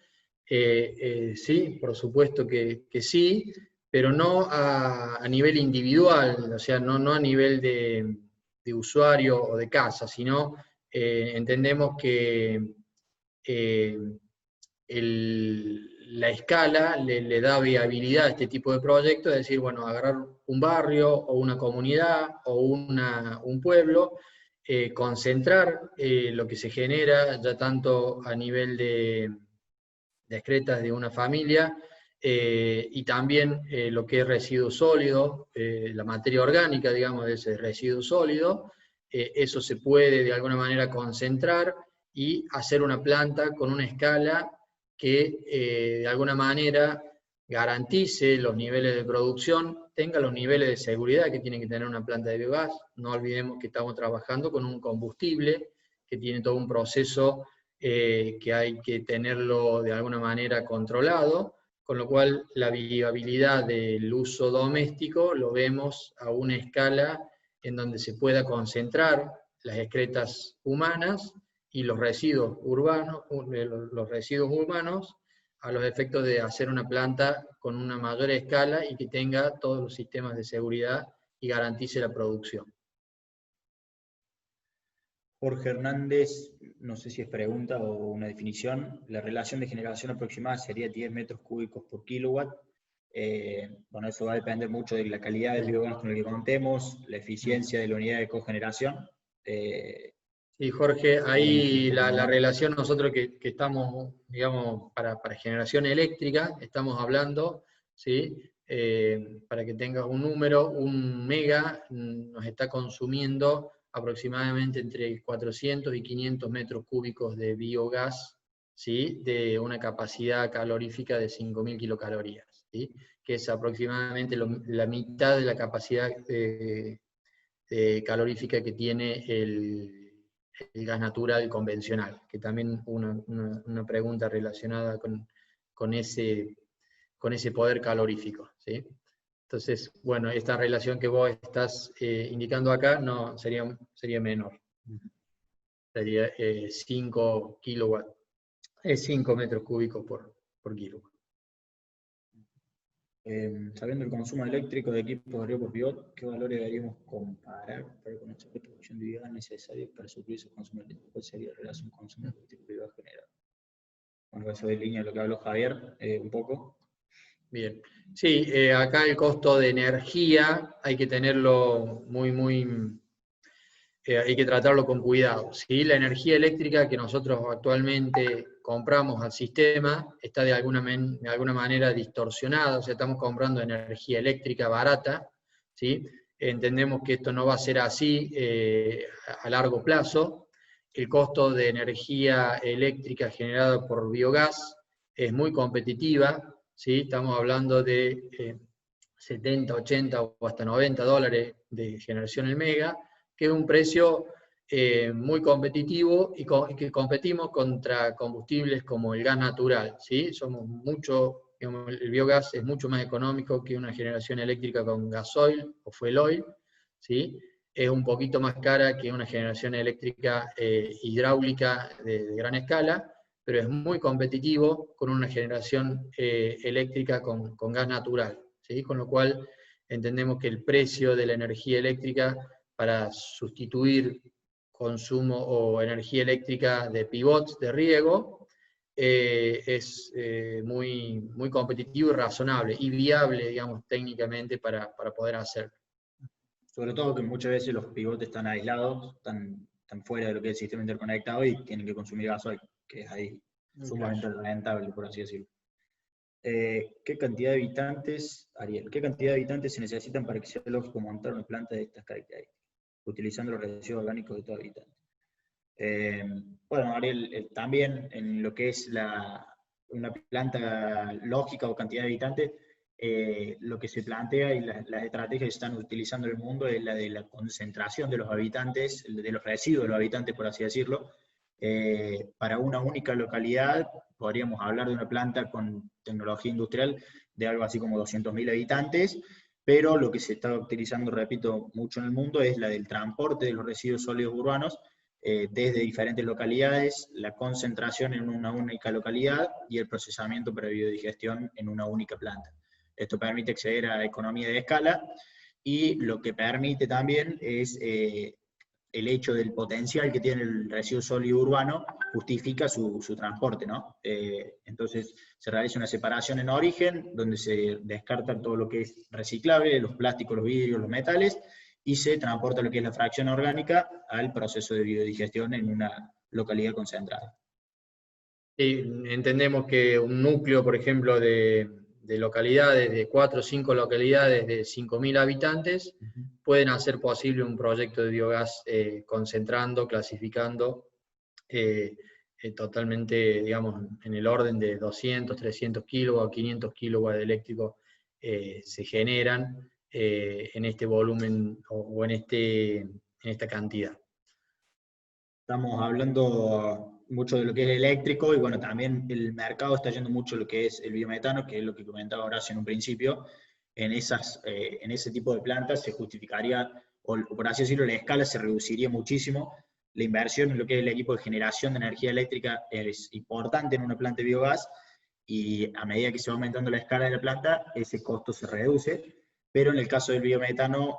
Sí, por supuesto que sí, pero no a nivel individual, o sea, no a nivel de usuario o de casa, sino entendemos que la escala le da viabilidad a este tipo de proyectos, es decir, bueno, agarrar un barrio o una comunidad o un pueblo, concentrar lo que se genera ya tanto a nivel de excretas de una familia y también lo que es residuo sólido, la materia orgánica, digamos, de ese residuo sólido, eso se puede de alguna manera concentrar y hacer una planta con una escala que de alguna manera garantice los niveles de producción, tenga los niveles de seguridad que tiene que tener una planta de biogás. No olvidemos que estamos trabajando con un combustible que tiene todo un proceso que hay que tenerlo de alguna manera controlado, con lo cual la viabilidad del uso doméstico lo vemos a una escala en donde se pueda concentrar las excretas humanas y los residuos urbanos, a los efectos de hacer una planta con una mayor escala y que tenga todos los sistemas de seguridad y garantice la producción. Jorge Hernández, no sé si es pregunta o una definición, la relación de generación aproximada sería 10 metros cúbicos por kilowatt. Bueno, eso va a depender mucho de la calidad del biogás con el que contemos, la eficiencia de la unidad de cogeneración. Sí, Jorge, ahí la relación nosotros que estamos, digamos, para generación eléctrica, estamos hablando, ¿sí? Para que tengas un número, 1 mega nos está consumiendo aproximadamente entre 400 y 500 metros cúbicos de biogás, ¿sí? De una capacidad calorífica de 5.000 kilocalorías, ¿sí? Que es aproximadamente la mitad de la capacidad calorífica que tiene el gas natural convencional, que también una pregunta relacionada con ese poder calorífico, ¿sí? Entonces, bueno, esta relación que vos estás indicando acá no sería menor. Sería 5 kilowatts, 5 metros cúbicos por kilowatt. Sabiendo el consumo eléctrico de equipos de riego pivot, ¿qué valores deberíamos comparar para conocer la producción de biogás necesaria para suplir ese consumo eléctrico? ¿Cuál sería la relación consumo eléctrico y biogás generado? Bueno, eso de línea de lo que habló Javier, un poco. Bien, sí, acá el costo de energía hay que tenerlo hay que tratarlo con cuidado, ¿sí? La energía eléctrica que nosotros actualmente compramos al sistema está de alguna manera distorsionada, o sea, estamos comprando energía eléctrica barata, ¿sí? Entendemos que esto no va a ser así a largo plazo. El costo de energía eléctrica generada por biogás es muy competitiva, ¿sí? Estamos hablando de 70, 80 o hasta $90 de generación el mega, que es un precio muy competitivo y que competimos contra combustibles como el gas natural, ¿sí? Somos mucho, digamos, el biogás es mucho más económico que una generación eléctrica con gasoil o fuel oil, ¿sí? Es un poquito más cara que una generación eléctrica hidráulica de gran escala, pero es muy competitivo con una generación eléctrica con gas natural, ¿sí? Con lo cual entendemos que el precio de la energía eléctrica para sustituir consumo o energía eléctrica de pivots de riego es muy, muy competitivo y razonable y viable, digamos, técnicamente para poder hacerlo. Sobre todo que muchas veces los pivotes están aislados, están fuera de lo que es el sistema interconectado y tienen que consumir gasoil, que es ahí sumamente rentable, por así decirlo. ¿Qué cantidad de habitantes, Ariel, qué cantidad de habitantes se necesitan para que sea lógico montar una planta de estas características, utilizando los residuos orgánicos de todo habitante? Bueno, Ariel, también en lo que es una planta lógica o cantidad de habitantes, lo que se plantea y las estrategias que se están utilizando en el mundo es la de la concentración de los habitantes, de los residuos de los habitantes, por así decirlo. Para una única localidad, podríamos hablar de una planta con tecnología industrial de algo así como 200.000 habitantes, pero lo que se está utilizando, repito, mucho en el mundo es la del transporte de los residuos sólidos urbanos desde diferentes localidades, la concentración en una única localidad y el procesamiento para biodigestión en una única planta. Esto permite acceder a economía de escala y lo que permite también es el hecho del potencial que tiene el residuo sólido urbano justifica su transporte, ¿no? Entonces se realiza una separación en origen, donde se descarta todo lo que es reciclable, los plásticos, los vidrios, los metales, y se transporta lo que es la fracción orgánica al proceso de biodigestión en una localidad concentrada. Entendemos que un núcleo, por ejemplo, de localidades, de 4 o 5 localidades de 5.000 habitantes, pueden hacer posible un proyecto de biogás concentrando, clasificando, totalmente, digamos, en el orden de 200, 300 kilowatts, 500 kilowatts de eléctrico se generan en este volumen o en esta cantidad. Estamos hablando mucho de lo que es eléctrico y bueno, también el mercado está yendo mucho lo que es el biometano, que es lo que comentaba Horacio en un principio. En ese tipo de plantas se justificaría, o por así decirlo, la escala se reduciría muchísimo. La inversión en lo que es el equipo de generación de energía eléctrica es importante en una planta de biogás y a medida que se va aumentando la escala de la planta, ese costo se reduce. Pero en el caso del biometano,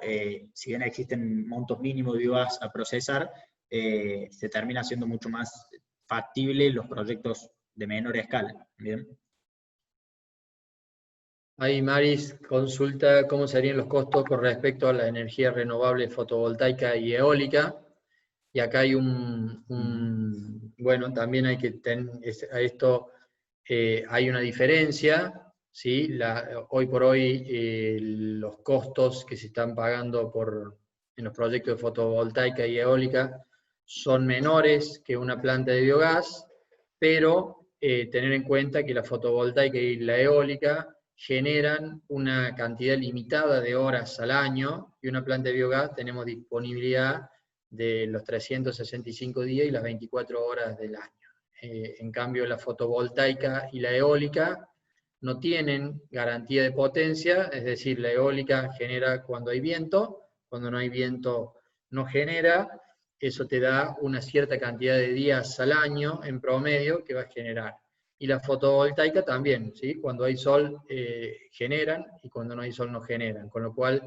si bien existen montos mínimos de biogás a procesar, se termina siendo mucho más factible los proyectos de menor escala. ¿Bien? Ahí Maris consulta cómo serían los costos con respecto a la energía renovable fotovoltaica y eólica. Y acá hay bueno, también hay que tener, a esto hay una diferencia, ¿sí? Hoy por hoy los costos que se están pagando en los proyectos de fotovoltaica y eólica son menores que una planta de biogás, pero tener en cuenta que la fotovoltaica y la eólica generan una cantidad limitada de horas al año, y una planta de biogás tenemos disponibilidad de los 365 días y las 24 horas del año. En cambio, la fotovoltaica y la eólica no tienen garantía de potencia, es decir, la eólica genera cuando hay viento, cuando no hay viento no genera, eso te da una cierta cantidad de días al año en promedio que va a generar. Y la fotovoltaica también, ¿sí? Cuando hay sol generan y cuando no hay sol no generan, con lo cual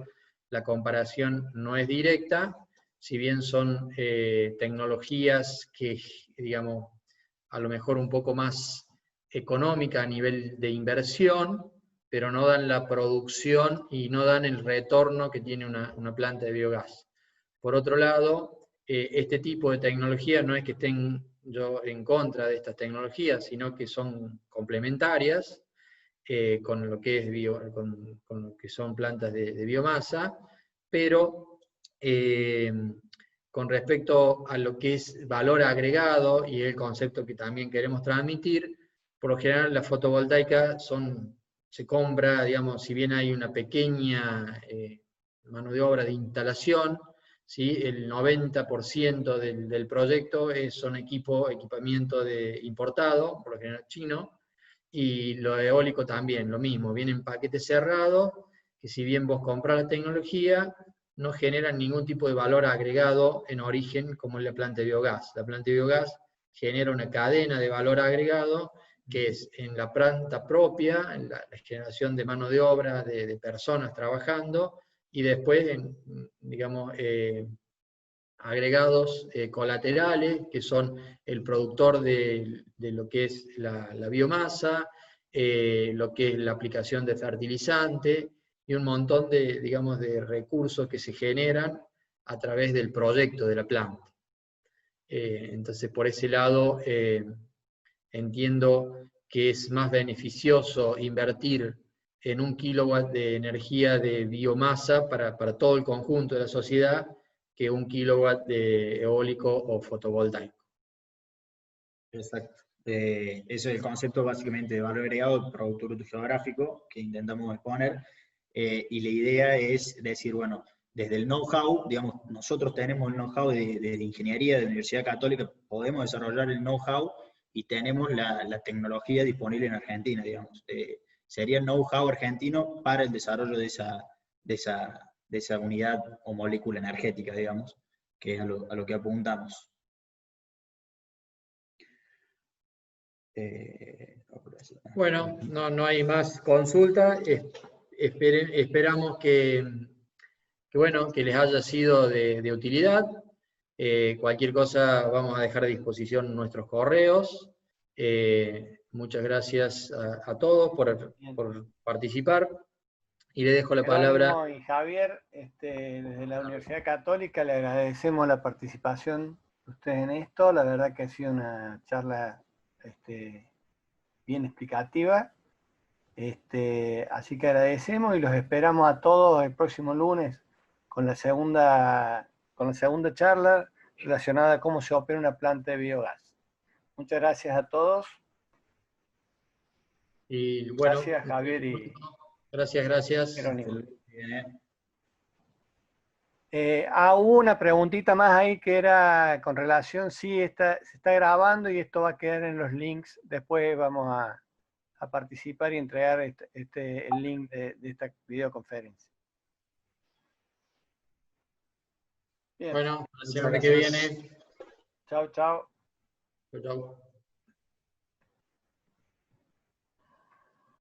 la comparación no es directa, si bien son tecnologías que, digamos, a lo mejor un poco más económica a nivel de inversión, pero no dan la producción y no dan el retorno que tiene una planta de biogás. Por otro lado, este tipo de tecnologías no es que estén yo en contra de estas tecnologías, sino que son complementarias con lo que es con lo que son plantas de biomasa, pero con respecto a lo que es valor agregado y el concepto que también queremos transmitir, por lo general la fotovoltaica se compra, digamos, si bien hay una pequeña mano de obra de instalación, ¿sí? El 90% del proyecto son equipamiento importado, por lo general chino, y lo eólico también, lo mismo, viene en paquete cerrado, que si bien vos comprás la tecnología, no generan ningún tipo de valor agregado en origen como en la planta de biogás. La planta de biogás genera una cadena de valor agregado que es en la planta propia, en la generación de mano de obra, de personas trabajando, y después en, digamos, agregados colaterales, que son el productor de lo que es la biomasa, lo que es la aplicación de fertilizante, y un montón de, digamos, de recursos que se generan a través del proyecto de la planta. Entonces, por ese lado, entiendo que es más beneficioso invertir en 1 kilowatt de energía de biomasa para todo el conjunto de la sociedad que 1 kilowatt de eólico o fotovoltaico. Exacto. Eso es el concepto básicamente de valor agregado, producto bruto geográfico, que intentamos exponer. Y la idea es decir, bueno, desde el know-how, digamos, nosotros tenemos el know-how de ingeniería de la Universidad Católica, podemos desarrollar el know-how y tenemos la tecnología disponible en Argentina, digamos. Sería el know-how argentino para el desarrollo de esa unidad o molécula energética, digamos, que es a lo que apuntamos. Bueno, no hay más consulta. Esperamos bueno, que les haya sido de utilidad. Cualquier cosa vamos a dejar a disposición nuestros correos. Muchas gracias a todos por participar. Y le dejo la palabra. Jerónimo y Javier, desde la Universidad Católica le agradecemos la participación de ustedes en esto. La verdad que ha sido una charla bien explicativa. Así que agradecemos y los esperamos a todos el próximo lunes con la segunda charla relacionada a cómo se opera una planta de biogás. Muchas gracias a todos. Y bueno, gracias, Javier y gracias. Jerónimo. Hubo una preguntita más ahí que era con relación, sí, se está grabando y esto va a quedar en los links. Después vamos a participar y entregar el link de esta videoconferencia. Bien. Bueno, la semana que viene. Chao, chao. Chao.